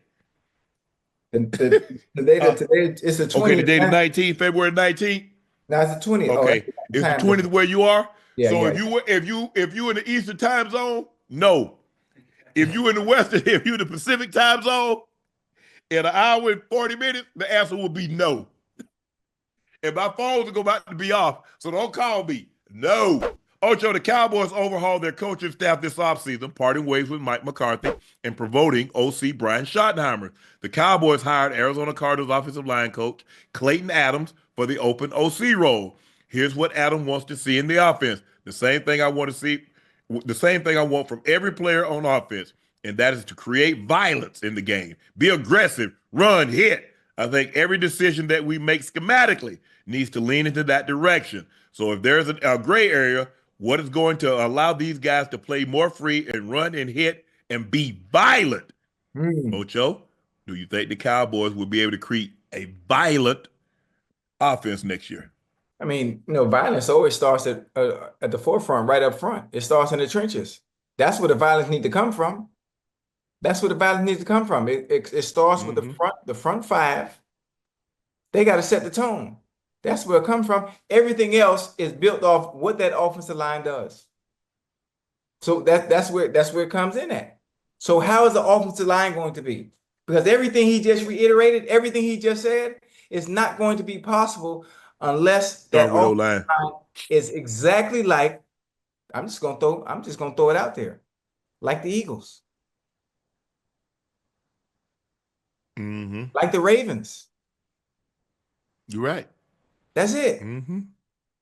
Today it's the 20th. Okay, today the 19th, February 19th. No, it's the 20th. Okay, it's the 20th where you are. Yeah, so if you in the Eastern time zone, no. If you in the Western, if you in the Pacific time zone, in an hour and 40 minutes, the answer will be no. and my phone's about to be off, so don't call me. No. Ocho, the Cowboys overhauled their coaching staff this offseason, parting ways with Mike McCarthy and promoting OC Brian Schottenheimer. The Cowboys hired Arizona Cardinals offensive line coach Clayton Adams for the open OC role. Here's what Adam wants to see in the offense. The same thing I want from every player on offense, and that is to create violence in the game. Be aggressive, run, hit. I think every decision that we make schematically needs to lean into that direction. So if there's a gray area, what is going to allow these guys to play more free and run and hit and be violent? Ocho, do you think the Cowboys will be able to create a violent offense next year? I mean, violence always starts at the forefront, right up front. It starts in the trenches. That's where the violence needs to come from. That's where the violence needs to come from. It starts with the front five. They got to set the tone. That's where it comes from. Everything else is built off what that offensive line does. So that's where it comes in at. So how is the offensive line going to be? Because everything he just reiterated, everything he just said, is not going to be possible unless that offensive line is exactly like, I'm just gonna throw it out there, like the Eagles, like the Ravens. You're right. That's it.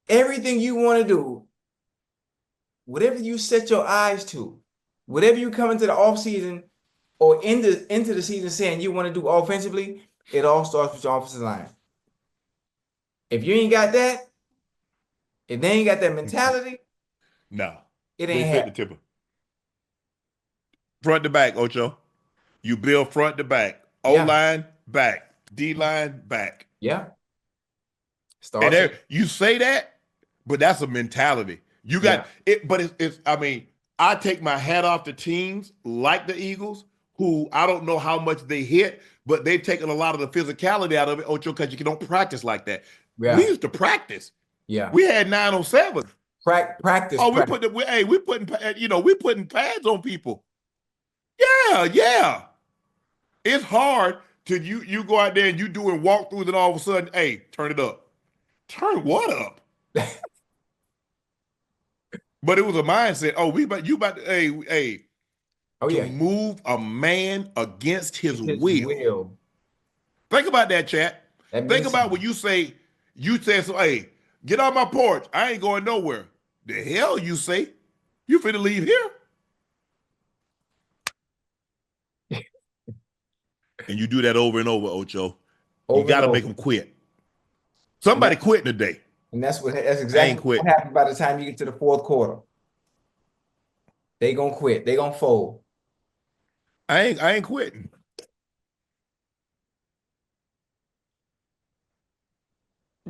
Everything you want to do, whatever you set your eyes to, whatever you come into the offseason or into the season saying you want to do offensively, it all starts with your offensive line. If you ain't got that, if they ain't got that mentality, no, it ain't happening. The tipper. Front to back, Ocho. You build front to back. O-line, back. D-line, back. Yeah. And you say that, but that's a mentality. You got it, but it's I mean, I take my hat off to teams like the Eagles, who I don't know how much they hit, but they've taken a lot of the physicality out of it, Ocho, because you don't practice like that. Yeah. We used to practice. Yeah. We had 907. Practice. Oh, we putting pads on people. Yeah. It's hard to you go out there and you doing walkthroughs and all of a sudden, hey, turn it up. Turn what up? But it was a mindset. Oh, you about to move a man against his will. Think about that, chat. Think about when you say so, hey, get off my porch. I ain't going nowhere. The hell you say? You finna leave here? And you do that over and over, Ocho. You gotta make them quit. Somebody quitting today. And that's exactly what happened by the time you get to the fourth quarter. They gonna quit. They gonna fold. I ain't quitting.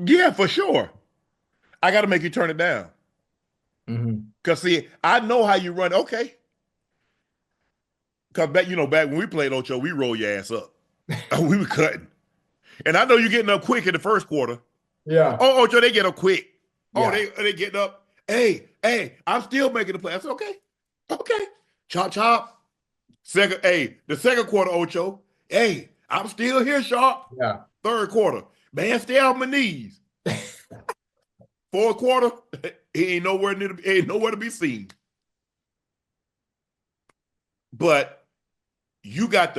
Yeah, for sure. I got to make you turn it down. Because, see, I know how you run. Okay. Because back when we played Ocho, we roll your ass up. We were cutting. And I know you're getting up quick in the first quarter. Yeah. Oh, Ocho, they get up quick. Oh, they getting up. Hey, I'm still making the play. I said, okay. Chop. The second quarter, Ocho. Hey, I'm still here, Sharp. Yeah. Third quarter. Man, stay on my knees. Fourth quarter, he ain't nowhere to be seen. But you got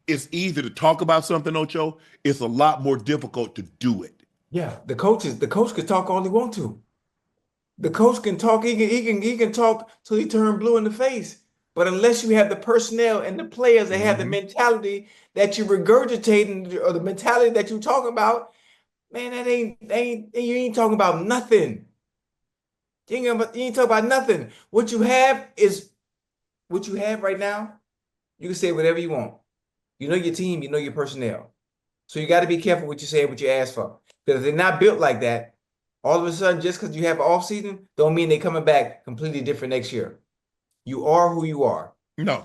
it's easy to talk about something, Ocho. It's a lot more difficult to do it. Yeah, the coach can talk all he wants to. The coach can talk, he can talk till he turn blue in the face. But unless you have the personnel and the players that have the mentality that you regurgitating or the mentality that you talk about, man, you ain't talking about nothing. You ain't talking about nothing. What you have right now. You can say whatever you want. You know your team, you know your personnel. So you got to be careful what you say, what you ask for. Because if they're not built like that, all of a sudden, just because you have an off season, don't mean they're coming back completely different next year. You are who you are. No.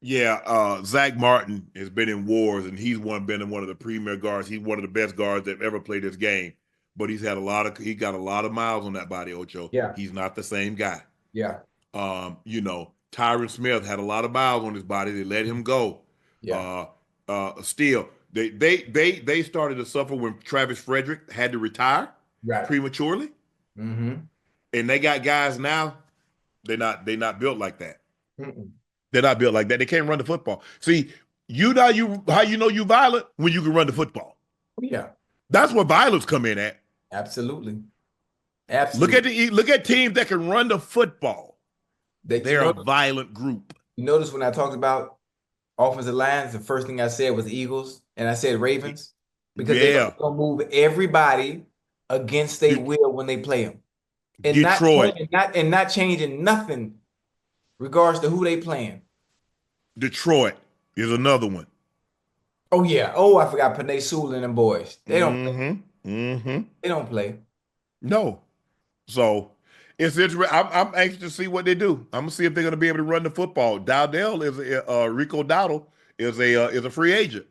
Yeah, Zach Martin has been in wars, and he's been one of the premier guards. He's one of the best guards that ever played this game. But he got a lot of miles on that body, Ocho. Yeah. He's not the same guy. Yeah. Tyron Smith had a lot of miles on his body. They let him go. Yeah. Still, They started to suffer when Travis Frederick had to retire prematurely. Mm-hmm. And they got guys now, they're not built like that. They're not built like that. They can't run the football. See, how you know you violent when you can run the football. Yeah. That's where violence come in at. Absolutely. Look at teams that can run the football. They're a violent group. You notice when I talked about offensive lines, the first thing I said was Eagles, and I said Ravens, because they're gonna move everybody against their will when they play them, and Detroit, not changing nothing regards to who they playing. Detroit is another one. Oh yeah. Oh, I forgot Panay Sewell and them boys. They don't. They don't play. No. So it's interesting. I'm anxious to see what they do. I'm gonna see if they're gonna be able to run the football. Dowdell is Rico Dowdle is a free agent.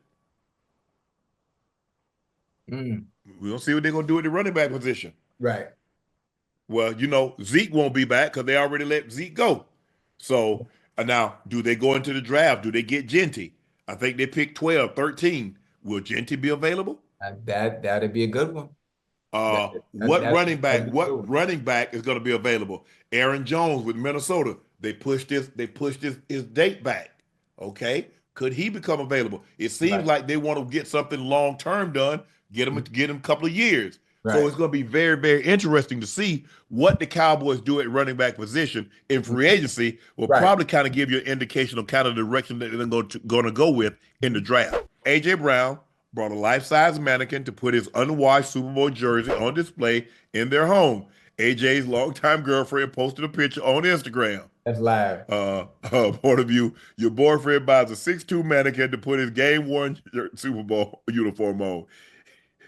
We're gonna see what they're gonna do at the running back position. Right. Well, Zeke won't be back because they already let Zeke go. So now, do they go into the draft? Do they get Genty? I think they picked 12, 13. Will Genty be available? That'd be a good one. What running back is going to be available? Aaron Jones with Minnesota. They pushed his date back. Okay, could he become available? It seems like they want to get something long term done. Get him a couple of years. Right. So it's going to be very, very interesting to see what the Cowboys do at running back position in free agency. Will probably kind of give you an indication of kind of the direction that they're going to go with in the draft. A.J. Brown brought a life-size mannequin to put his unwashed Super Bowl jersey on display in their home. AJ's longtime girlfriend posted a picture on Instagram. That's live. Point of view, your boyfriend buys a 6'2" mannequin to put his game-worn Super Bowl uniform on.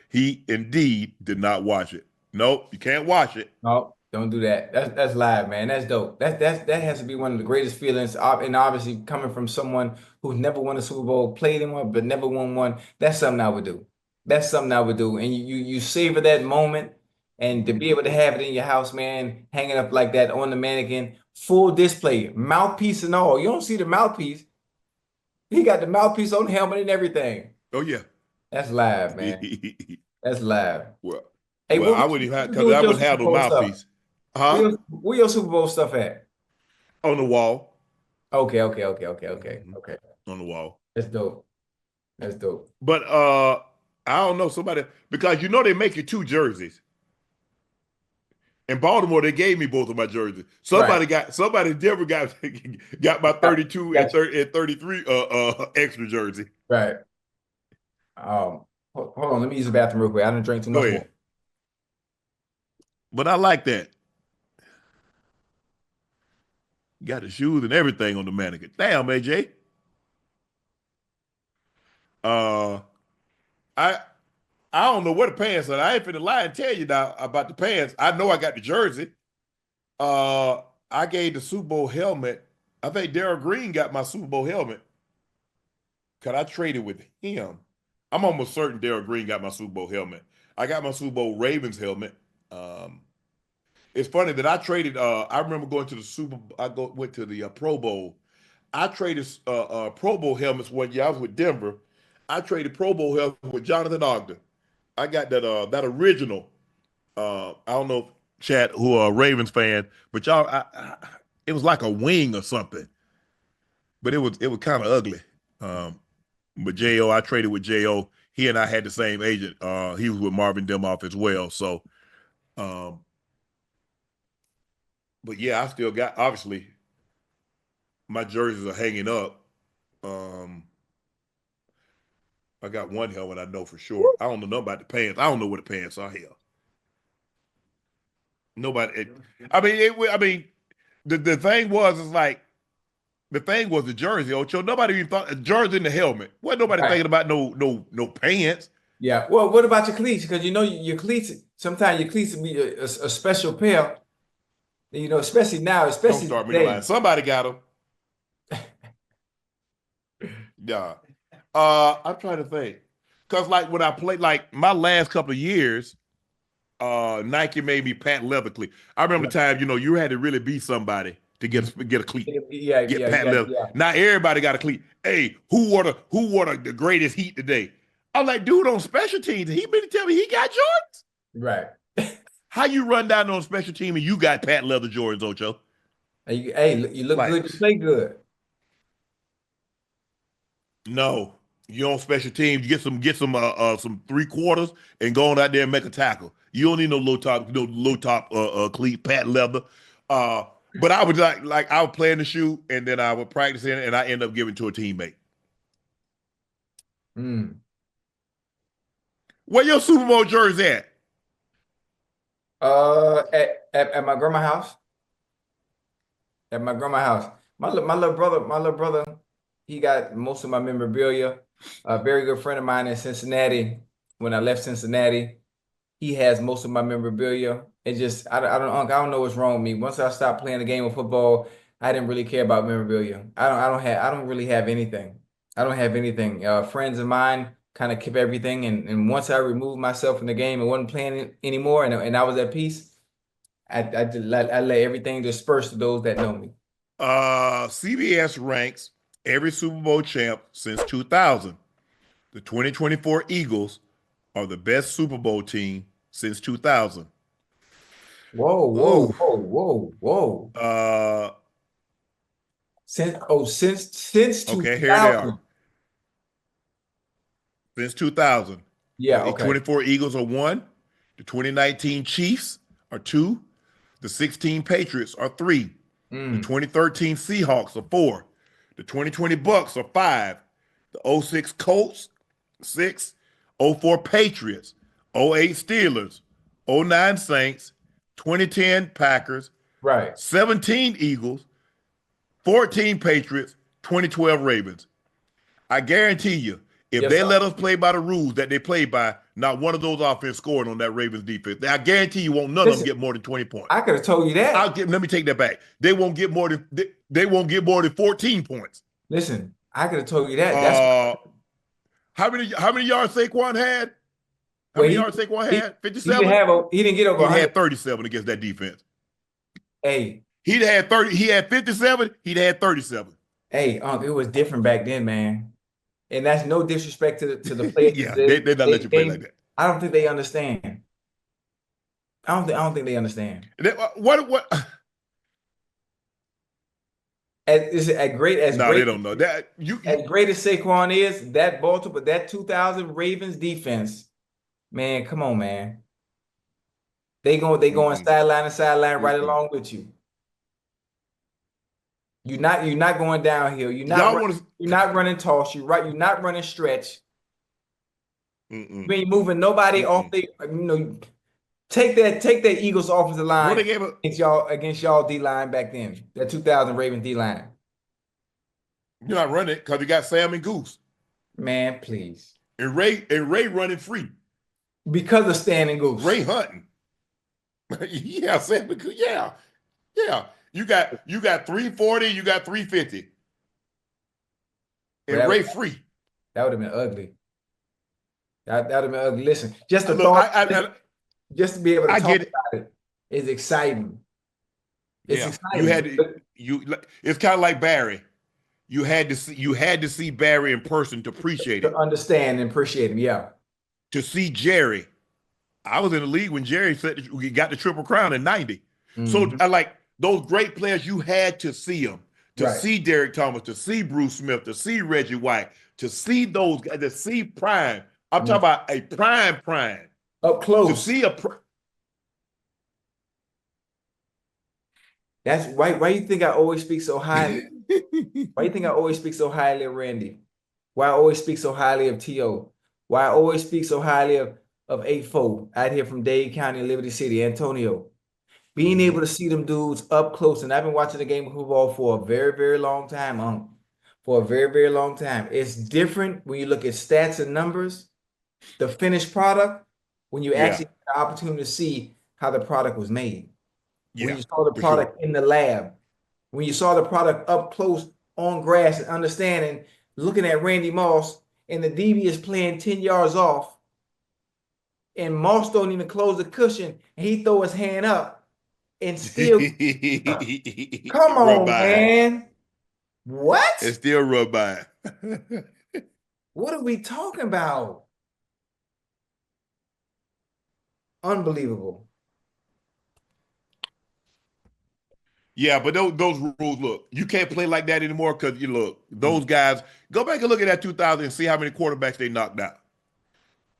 He indeed did not watch it. Nope, you can't watch it. No, don't do that. That's live, man. That's dope. That has to be one of the greatest feelings. And obviously coming from someone who's never won a Super Bowl, played in one, but never won one. That's something I would do. And you savor that moment, and to be able to have it in your house, man, hanging up like that on the mannequin, full display, mouthpiece and all. You don't see the mouthpiece. He got the mouthpiece on the helmet and everything. Oh yeah. That's live, man. That's live. Well, I wouldn't even have, because I wouldn't have no mouthpiece. Huh? Where your Super Bowl stuff at? On the wall. Okay. On the wall. That's dope. But I don't know, somebody, because they make you 2 jerseys. In Baltimore, they gave me both of my jerseys. Somebody never got my 32 and 33 extra jersey. Right. Hold on, let me use the bathroom real quick. I didn't drink too much more. But I like that. Got the shoes and everything on the mannequin. Damn, AJ. I don't know where the pants are. I ain't finna lie and tell you now about the pants. I know I got the jersey. I gave the Super Bowl helmet. I think Darryl Green got my Super Bowl helmet, because I traded with him. I'm almost certain Darryl Green got my Super Bowl helmet. I got my Super Bowl Ravens helmet. It's funny that I traded. I remember going to the went to the Pro Bowl. I traded Pro Bowl helmets one year. I was with Denver. I traded Pro Bowl helmet with Jonathan Ogden. I got that original. I don't know if Chad, who are a Ravens fan, but y'all, it was like a wing or something. But it was kind of ugly. But J.O., I traded with J.O. He and I had the same agent. He was with Marvin Demoff as well. So, but yeah, I still got, obviously, my jerseys are hanging up. I got one helmet I know for sure. I don't know nothing about the pants. I don't know where the pants are here. Nobody. The thing was, the thing was the jersey, Ocho. Nobody even thought a jersey and the helmet. Wasn't nobody thinking about no pants. Yeah. Well, what about your cleats? Because your cleats, sometimes your cleats will be a special pair. Especially now, Don't start me lying. Somebody got them. Yeah. I'm trying to think. Because when I played, my last couple of years, Nike made me patent leather cleat. I remember the time, you had to really be somebody to get a cleat. Get patent leather. Yeah. Now everybody got a cleat. Hey, who wore the greatest heat today? I'm like, dude, on special teams, he been tell me he got Jordans. Right. How you run down on special team and you got patent leather Jordans, Ocho? Hey, you look good, you play good. No. You on special teams, you get some 3/4 and go on out there and make a tackle. You don't need no low top cleat, patent leather. But I would like I would play in the shoe and then I would practice in it and I end up giving to a teammate. Where your Super Bowl jersey at? At my grandma's house. At my grandma's house. My little brother, he got most of my memorabilia. A very good friend of mine in Cincinnati. When I left Cincinnati, he has most of my memorabilia. It just I don't know what's wrong with me. Once I stopped playing the game of football, I didn't really care about memorabilia. I don't really have anything. I don't have anything. Friends of mine kind of keep everything, and once I removed myself from the game and wasn't playing anymore, and I was at peace, I let everything disperse to those that know me. CBS ranks every Super Bowl champ since 2000. The 2024 Eagles are the best Super Bowl team since 2000. Whoa. Since 2000. Okay, here they are. Since 2000. Yeah, the okay. 24 Eagles are 1. The 2019 Chiefs are 2. The 16 Patriots are 3. The 2013 Seahawks are 4. The 2020 Bucks are 5. The 06 Colts, 6. 04 Patriots, 08 Steelers, 09 Saints, 2010 Packers, right. 17 Eagles, 14 Patriots, 2012 Ravens. I guarantee you, if they let us play by the rules that they play by, not one of those offense scoring on that Ravens defense. I guarantee you won't none of them get more than 20 points. I could have told you that. Let me take that back. They won't get more than 14 points. Listen, I could have told you that. That's how many yards Saquon had? How many yards Saquon had? 57? He didn't get over 100. He had 37 against that defense. Hey. He'd had 30. He had 57. He'd had 37. Hey, it was different back then, man. And that's no disrespect to the players. Yeah, they're not let you play like that. I don't think they understand. I don't think they understand. What? As great as they don't know that. As great as Saquon is, that 2000 Ravens defense, man, come on, man. They going sideline to sideline right along with you. You're not going downhill. You're not running toss. You're not running stretch. You ain't moving nobody off the. Take that Eagles offensive line against y'all D line back then. That 2000 Ravens D line. You're not running because you got Sam and Goose. Man, please. And Ray running free because of Stan and Goose. Ray hunting. Yeah, Sam and Goose. Yeah. You got 340. You got 350. And Ray free. That would have been ugly. That would have been ugly. Listen, just the thought. Just to be able to talk about it is exciting. It's exciting. It's kind of like Barry. You had to see Barry in person to appreciate it. To understand and appreciate him, yeah. To see Jerry. I was in the league when Jerry got the Triple Crown in 90. So I like those great players, you had to see them. To see Derek Thomas, to see Bruce Smith, to see Reggie White, to see those guys, to see Prime. I'm talking about a prime. Up close. To see That's why you think I always speak so highly? Why you think I always speak so highly of Randy? Why I always speak so highly of T.O.? Why I always speak so highly of 8-4 out here from Dade County, Liberty City, Antonio? Being able to see them dudes up close, and I've been watching the game of football for a very, very long time, for a very, very long time. It's different when you look at stats and numbers, the finished product, when you actually have the opportunity to see how the product was made. When you saw the product in the lab, when you saw the product up close on grass and understanding, looking at Randy Moss and the DB is playing 10 yards off and Moss don't even close the cushion and he throw his hand up and still come on, man. What? It's still rub by. What are we talking about? Unbelievable. Yeah, but those rules, look, you can't play like that anymore because you look, those guys, go back and look at that 2000 and see how many quarterbacks they knocked out.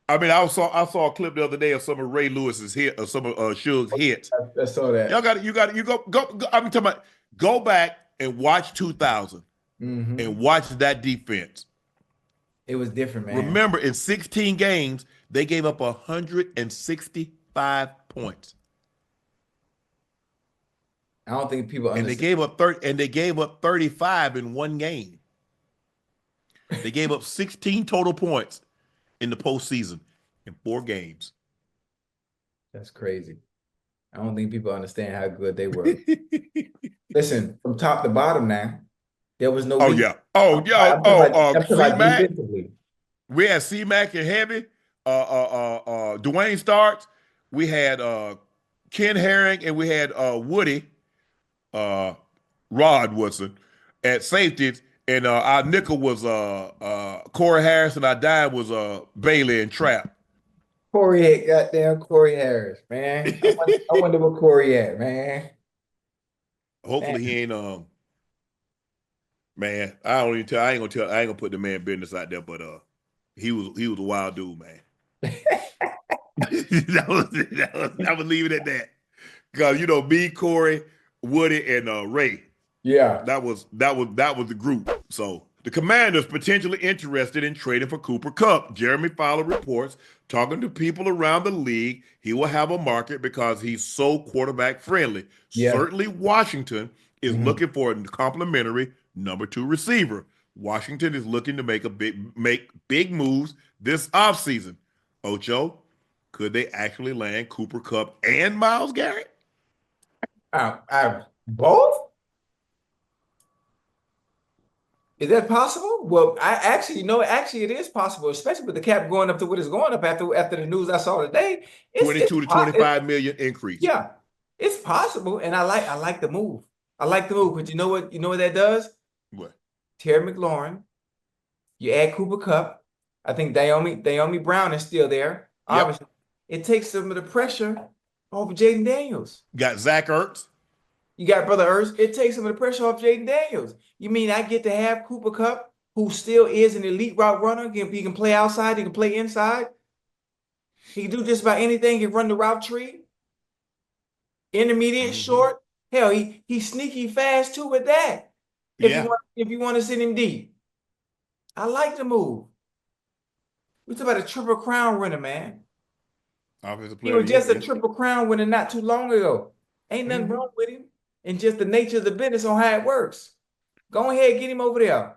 I mean, I saw a clip the other day of some of Ray Lewis's hit or some of Suge's hits. I saw that. You go. I'm talking about, go back and watch 2000 and watch that defense. It was different, man. Remember, in 16 games, they gave up 165 points. I don't think people understand. And they gave up 35 in one game. They gave up 16 total points in the postseason in 4 games. That's crazy. I don't think people understand how good they were. Listen, from top to bottom now, there was no. C-Mac. We had C-Mac and Heavy, Dwayne Starks. We had Ken Herring, and we had Woody, Rod Woodson at safeties, and our nickel was Corey Harris, and our dime was Bailey and Trap. Goddamn Corey Harris, man. I wonder where Corey at, man. Hopefully he ain't man. I ain't gonna put the man business out there, but he was a wild dude, man. I would leave it at that. Because me, Corey, Woody, and Ray. Yeah. That was the group. So the Commanders potentially interested in trading for Cooper Kupp. Jeremy Fowler reports, talking to people around the league, he will have a market because he's so quarterback friendly. Yeah. Certainly Washington is looking for a complimentary number 2 receiver. Washington is looking to make big moves this offseason. Ocho, could they actually land Cooper Kupp and Myles Garrett? Both? Is that possible? Well, actually it is possible, especially with the cap going up to what it's going up after the news I saw today. 22 to 25 million increase. Yeah, it's possible, and I like the move. I like the move, but you know what that does? What? Terry McLaurin. You add Cooper Kupp. I think Naomi Brown is still there. Yep. Obviously, it takes some of the pressure off of Jaden Daniels. Got Zach Ertz. You got Brother Ertz. It takes some of the pressure off Jaden Daniels. You mean I get to have Cooper Kupp, who still is an elite route runner? He can play outside. He can play inside. He can do just about anything. He can run the route tree. Intermediate, short. Hell, he's sneaky fast too with that. If you want to send him deep. I like the move. We talk about a Triple Crown winner, man. He was just a Triple Crown winner not too long ago. Ain't nothing wrong with him. And just the nature of the business on how it works. Go ahead and get him over there.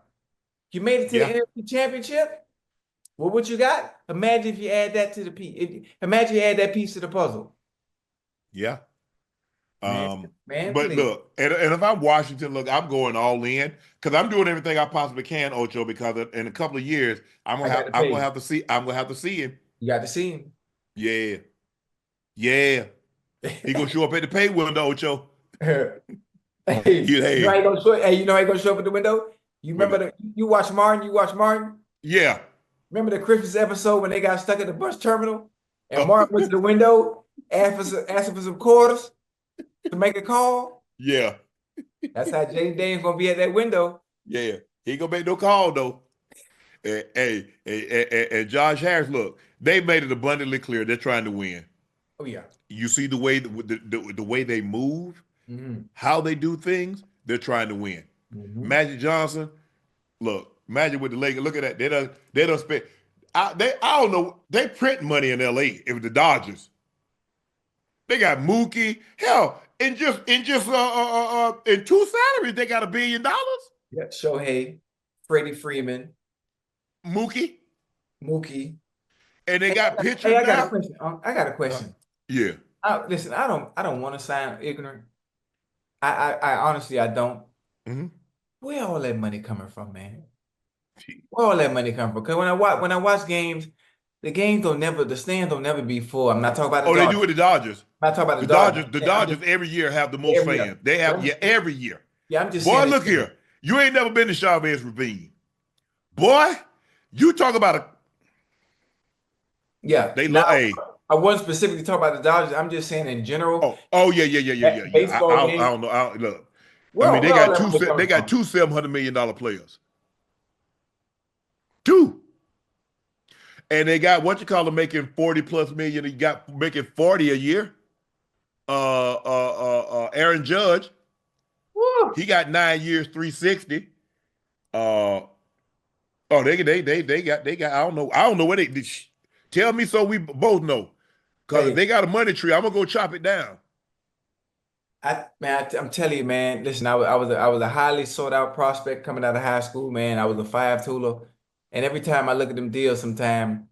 You made it to the NFC Championship. Well, what you got? Imagine if you add that to the piece. Imagine you add that piece to the puzzle. Yeah. Man, but please. Look, and if I'm Washington, look, I'm going all in because I'm doing everything I possibly can, Ocho, because in a couple of years, I'm gonna have to see him. You got to see him. Yeah. He gonna show up at the pay window, Ocho. You know how he gonna show up at the window? You remember you watch Martin? Yeah. Remember the Christmas episode when they got stuck at the bus terminal and Martin went to the window, asked for some quarters to make a call? Yeah. That's how Jaden Daniels gonna be at that window. Yeah. He ain't gonna make no call though. And Josh Harris, look, they made it abundantly clear they're trying to win. Oh yeah. You see the way the way they move, how they do things, they're trying to win. Magic Johnson, look, Magic with the Lakers, look at that. They don't spend. I don't know. They print money in LA. If the Dodgers, they got Mookie. Hell, in 2 salaries, they got $1 billion. Yeah, Shohei, Freddie Freeman, Mookie, and they got pitchers. Hey, I got a question. Yeah. Listen, I don't want to sound ignorant. I honestly, I don't. Where all that money coming from, man? Where all that money coming from? Because when I watch games, the stands don't never be full. I'm not talking about the Dodgers. They do with the Dodgers. I'm not talking about the Dodgers. The Dodgers every year have the most fans. They have every year. Yeah, I'm just boy, look here. You ain't never been to Chavez Ravine. Boy, you talk about Yeah. They love I wasn't specifically talking about the Dodgers. I'm just saying in general. Yeah. Baseball I game. don't know. Look, Well, I mean, they got two $700 million players. Two. And they got making 40+ million. You got making 40 a year. Aaron Judge. Woo. He got 9 years, 360. They got. I don't know what they. Tell me so we both know. Because if they got a money tree, I'm gonna go chop it down. I'm telling you, man. Listen, I was a highly sought out prospect coming out of high school, man. I was a 5-tooler, and every time I look at them deals, sometime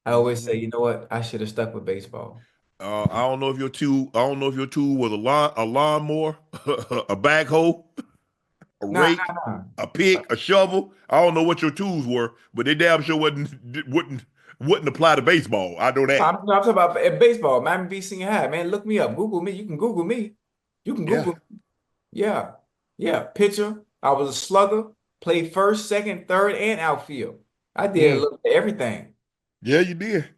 I always say, you know what, I should have stuck with baseball. I don't know if your tool was a lawnmower, a backhoe, a rake, a pick, a shovel. I don't know what your tools were, but they damn sure wouldn't apply to baseball. I know that. I'm talking about baseball. Miami Beach Senior High, man. Look me up. Google me. You can Google me. You can Google. Yeah. Pitcher. I was a slugger. Played first, second, third, and outfield. I did a little everything. Yeah, you did.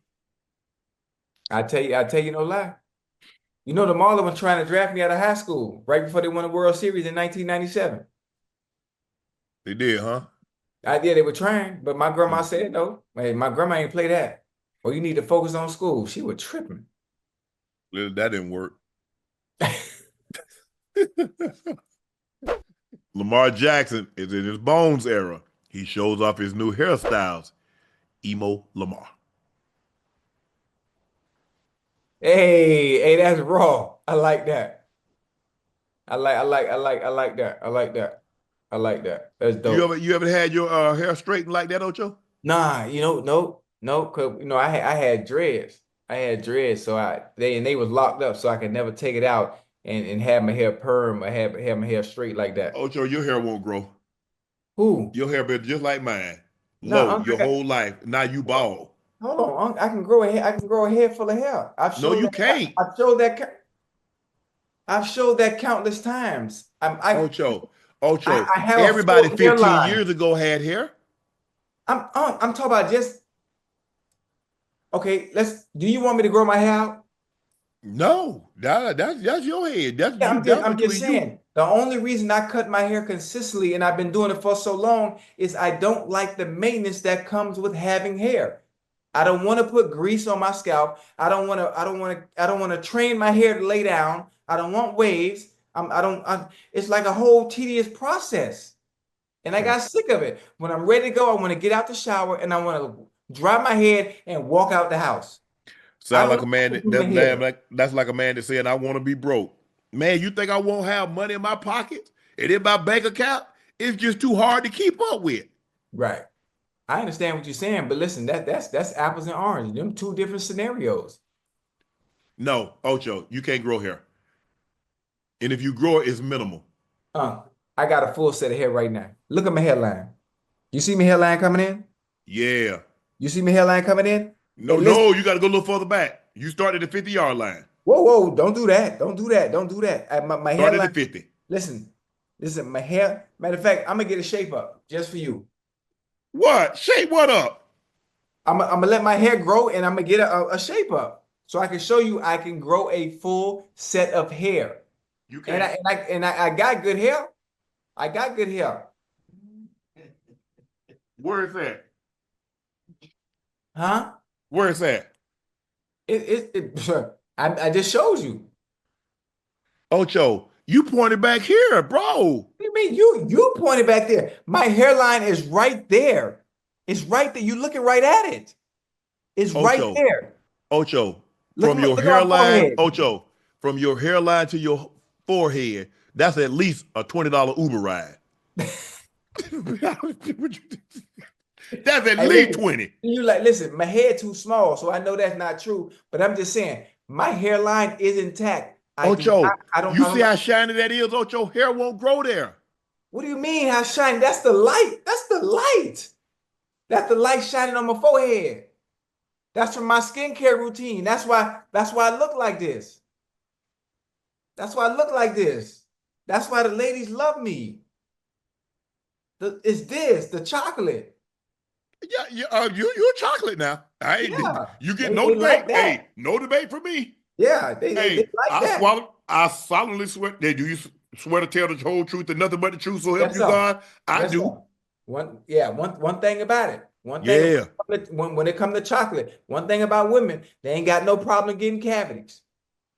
I tell you no lie. You know, the Marlins were trying to draft me out of high school right before they won the World Series in 1997. They did, huh? They were trying, but my grandma said no. Hey, my grandma ain't play that. Or you need to focus on school. She was tripping. That didn't work. Lamar Jackson is in his Bones era. He shows off his new hairstyles. Emo Lamar. Hey, that's raw. I like that. I like that. That's dope. You ever had your hair straightened like that, Ocho? Nah, no, cause I had dreads. So they was locked up, so I could never take it out and have my hair perm or have my hair straight like that. Ocho, your hair won't grow. Who? Your hair been just like mine. No, low your whole life. Now you bald. Hold on, I can grow a hair. I can grow a head full of hair. No, you can't. I've showed that countless times. Ocho. I have everybody 15 years ago had hair. I'm talking about just. Okay, do you want me to grow my hair out? No, that's your head. I'm just saying. The only reason I cut my hair consistently, and I've been doing it for so long, is I don't like the maintenance that comes with having hair. I don't want to put grease on my scalp. I don't want to train my hair to lay down. I don't want waves. It's like a whole tedious process. And I got sick of it. When I'm ready to go, I want to get out the shower and I want to dry my head and walk out the house. Sound like a man that's like a man that's saying, I want to be broke. Man, you think I won't have money in my pocket and in my bank account? It's just too hard to keep up with. Right. I understand what you're saying, but listen, that's apples and oranges. Them two different scenarios. No, Ocho, you can't grow hair. And if you grow it, it's minimal. I got a full set of hair right now. Look at my hairline. You see my hairline coming in? Yeah. You see my hairline coming in? No, you got to go a little further back. You started at the 50-yard line. Whoa, don't do that. My hairline. Started at 50. Listen, my hair. Matter of fact, I'm going to get a shape up just for you. What? Shape what up? I'm gonna let my hair grow and I'm gonna get a shape up so I can show you I can grow a full set of hair. You can. And I got good hair. I got good hair. Where is that? Huh? Where is that? I just showed you. Ocho, you pointed back here, bro. What do you mean? You pointed back there. My hairline is right there. It's right there. You looking right at it. It's right there. Ocho, from your hairline, Ocho, from your hairline to your forehead, that's at least a $20 Uber ride. That's at least 20. You listen, my head too small, so I know that's not true. But I'm just saying, my hairline is intact. Ocho, you see how shiny that is, Ocho? Hair won't grow there. What do you mean how shiny? That's the light. That's the light. That's the light shining on my forehead. That's from my skincare routine. That's why I look like this. That's why I look like this. That's why the ladies love me. It's the chocolate. You're chocolate now. You get no they debate. like that. Hey, no debate for me. Yeah, they like that. I solemnly swear. Do you swear to tell the whole truth and nothing but the truth, so help you God? I do. One thing about it. Yeah. When it comes to chocolate, one thing about women, they ain't got no problem getting cavities.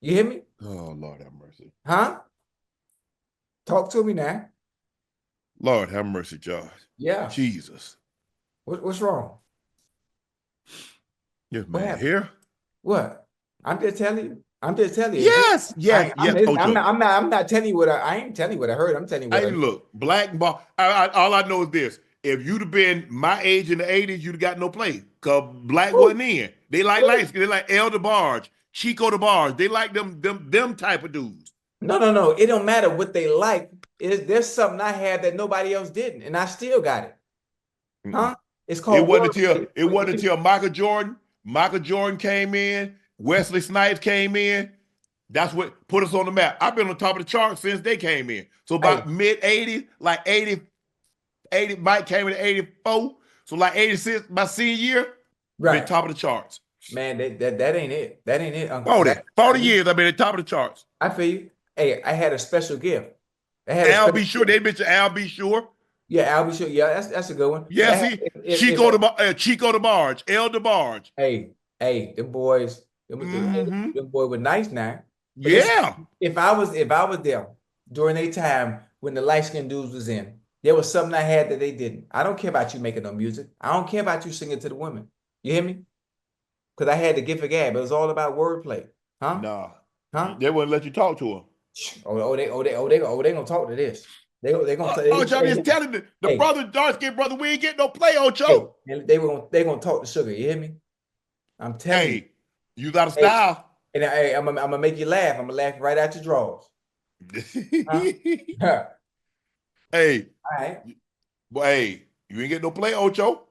You hear me? Oh, Lord have mercy. Huh? Talk to me now. Lord have mercy, Josh. Yeah. Jesus. What's wrong? Yes, man. Here? What? I'm just telling you. Yes. I'm not telling you what I ain't telling you what I heard. I'm telling you what I look, black ball. All I know is this. If you'd have been my age in the 80s, you'd have got no play. Because black wasn't in. They like light skin. They like El DeBarge, Chico DeBarge. They like them type of dudes. No. It don't matter what they like. There's something I had that nobody else didn't, and I still got it. Huh? It's called. It wasn't until Michael Jordan came in, Wesley Snipes came in. That's what put us on the map. I've been on top of the charts since they came in. So about mid 80s, like 80, Mike came in 84. So like 86, my senior year, been top of the charts. Man, that ain't it. That ain't it, Uncle. 40 years, I've been at top of the charts. I feel you. Hey, I had a special gift. Al B. Sure. They mentioned Al B. Sure. Yeah, Al B. Sure. Yeah, that's a good one. Yeah, Chico DeBarge, El DeBarge. Hey, them boys were nice now. But yeah. If I was there during a time when the light-skinned dudes was in, there was something I had that they didn't. I don't care about you making no music. I don't care about you singing to the women. You hear me? Because I had the gift of gab. It was all about wordplay. Huh? Nah. Huh? They wouldn't let you talk to them. They gonna talk to this. They gonna. Ocho, I'm just telling you, the dark-skinned brother, we ain't getting no play, Ocho. They gonna talk to Sugar. You hear me? I'm telling you. You got a style. And I'm gonna make you laugh. I'm gonna laugh right out your drawers. Huh? Hey. All right. But hey, you ain't get no play, Ocho.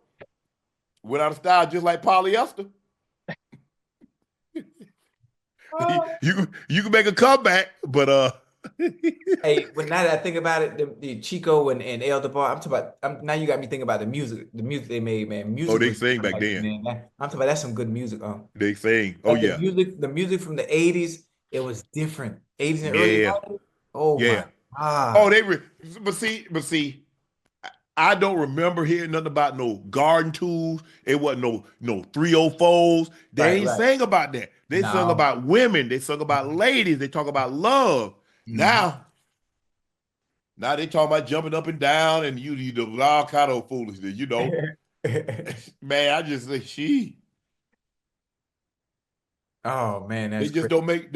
Went out of style just like polyester. You can make a comeback, but hey, but now that I think about it, the Chico and El DeBar, I'm talking about. Now you got me thinking about the music they made, man. Music. They sang back then. Man. I'm talking about that's some good music. They sang. Oh yeah. The music from the '80s, it was different. '80s and early '90s. Oh yeah. But see. I don't remember hearing nothing about no garden tools. It wasn't no 304s. They ain't sang about that. They sung about women. They sung about ladies. They talk about love. Now they talk about jumping up and down and you do all kind of foolishness, you know. Man, I just say she. Oh man, they just don't make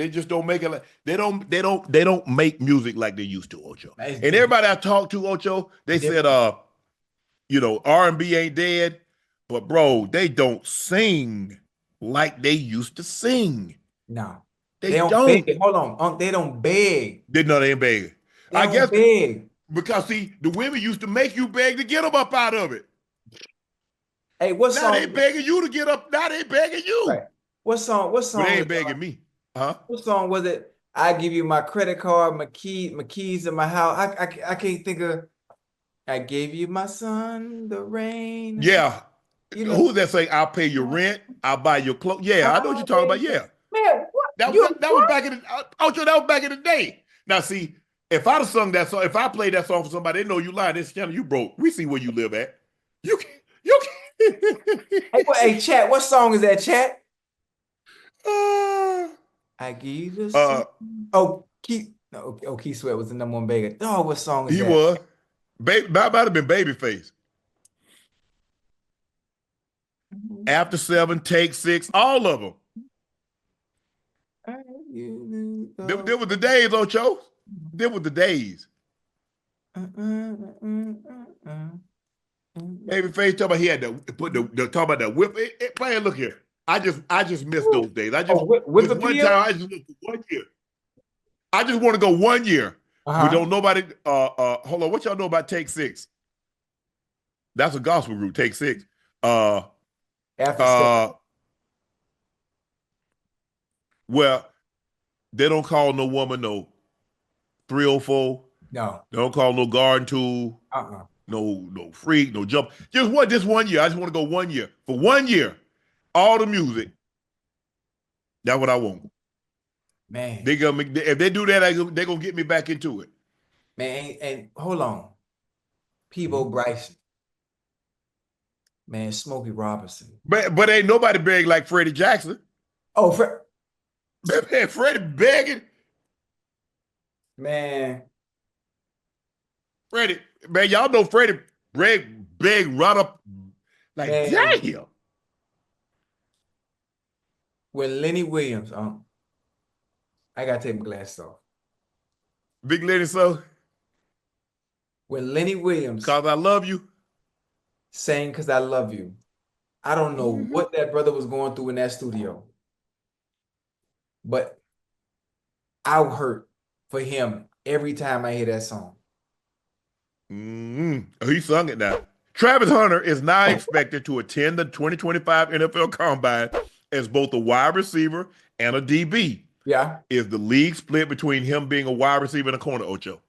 it like they don't make music like they used to, Ocho. And everybody I talked to, Ocho, they said R&B ain't dead, but bro, they don't sing like they used to sing. No. They don't. Beg. Hold on. They don't beg. They ain't begging. I guess beg. Because see, the women used to make you beg to get them up out of it. Hey, what song? Now they begging you to get up. Now they begging you. Right. What song? They ain't begging me. Huh? What song was it? I give you my credit card, my keys in my house. I can't think of. I gave you my son, the rain. Yeah. Who's that saying? I'll pay your rent. I'll buy your clothes. Yeah, I know what you're talking about. Yeah. Man, what? That was back in the Ocho. That was back in the day. Now, see, if I'd have sung that song, if I played that song for somebody, they know you lying. This channel, you broke. We see where you live at. You can't. Hey, Chat. What song is that, Chat? I give you. Keith Sweat was the #1 beggar. Oh, what song is that? He was. That might have been Babyface. After 7, Take 6, all of them. There were the days, Ocho. There were the days. Babyface talking about he had to put talk about that whip. Man, look here. I just missed those days. I just one time. I just missed 1 year. I just want to go 1 year. We don't nobody. Hold on. What y'all know about Take 6? That's a gospel group. Take 6. Well, they don't call no woman no 304. No. They don't call no garden tool. no freak, no jump. Just 1 year. I just want to go 1 year. For 1 year, all the music. That's what I want. Man. If they do that, they're gonna get me back into it. Man, and hold on. Peebo Bryson. Man, Smokey Robinson. But ain't nobody beg like Freddie Jackson. Oh, man, Freddie begging. Man. Freddie, man, y'all know Freddie beg right up. Like, man. Damn. When Lenny Williams, I gotta take my glasses off. Big Lenny, so? When Lenny Williams. Cause I love you. Saying cause I love you. I don't know what that brother was going through in that studio. But I hurt for him every time I hear that song. Oh, he sung it now. Travis Hunter is now expected to attend the 2025 NFL Combine as both a wide receiver and a DB. Yeah. Is the league split between him being a wide receiver and a corner, Ocho?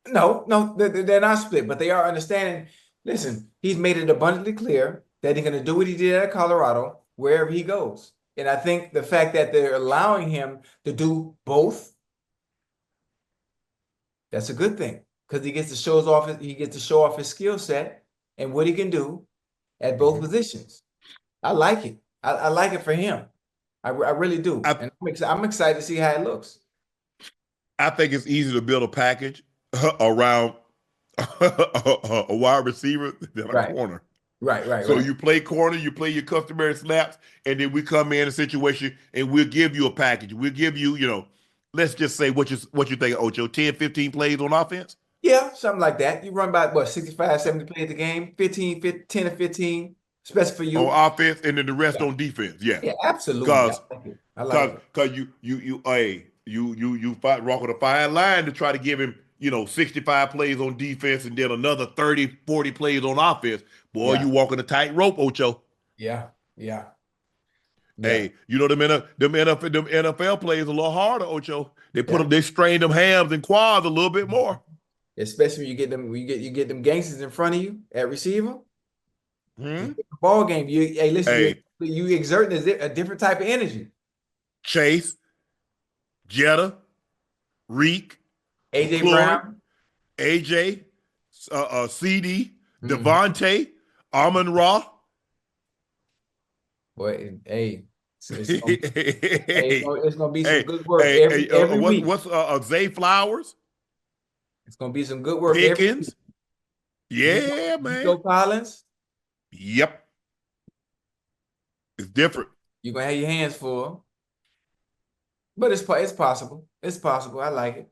No, they're not split, but they are understanding. Listen, he's made it abundantly clear that he's going to do what he did at Colorado wherever he goes. And I think the fact that they're allowing him to do both, that's a good thing because he gets to show off his skill set and what he can do at both positions. I like it. I like it for him. I really do. And I'm excited to see how it looks. I think it's easy to build a package around a wide receiver than a corner. Right. So you play corner, you play your customary snaps, and then we come in a situation and we'll give you a package. We'll give you, let's just say what you think, Ocho, 10, 15 plays on offense? Yeah, something like that. You run by 65, 70 plays a game, 10 to 15, especially for you. On offense, and then the rest on defense. Yeah. Yeah, absolutely. Because you fight rock with a fine line to try to give him 65 plays on defense and then another 30, 40 plays on offense. Boy, you walking a tightrope, Ocho. Yeah. Hey, them NFL plays a little harder, Ocho. They strain them hams and quads a little bit more. Especially when you get them gangsters in front of you at receiver. Ball game. You exert a different type of energy. Chase, Jetta, Reek, AJ McClory, Brown, AJ, CD, Devontae, Amon-Ra. Boy, hey, it's gonna be some good work every week. What's Zay Flowers? It's gonna be some good work. Pickens. Yeah, man. Joe Collins. Yep. It's different. You're gonna have your hands full. But it's possible. It's possible. I like it.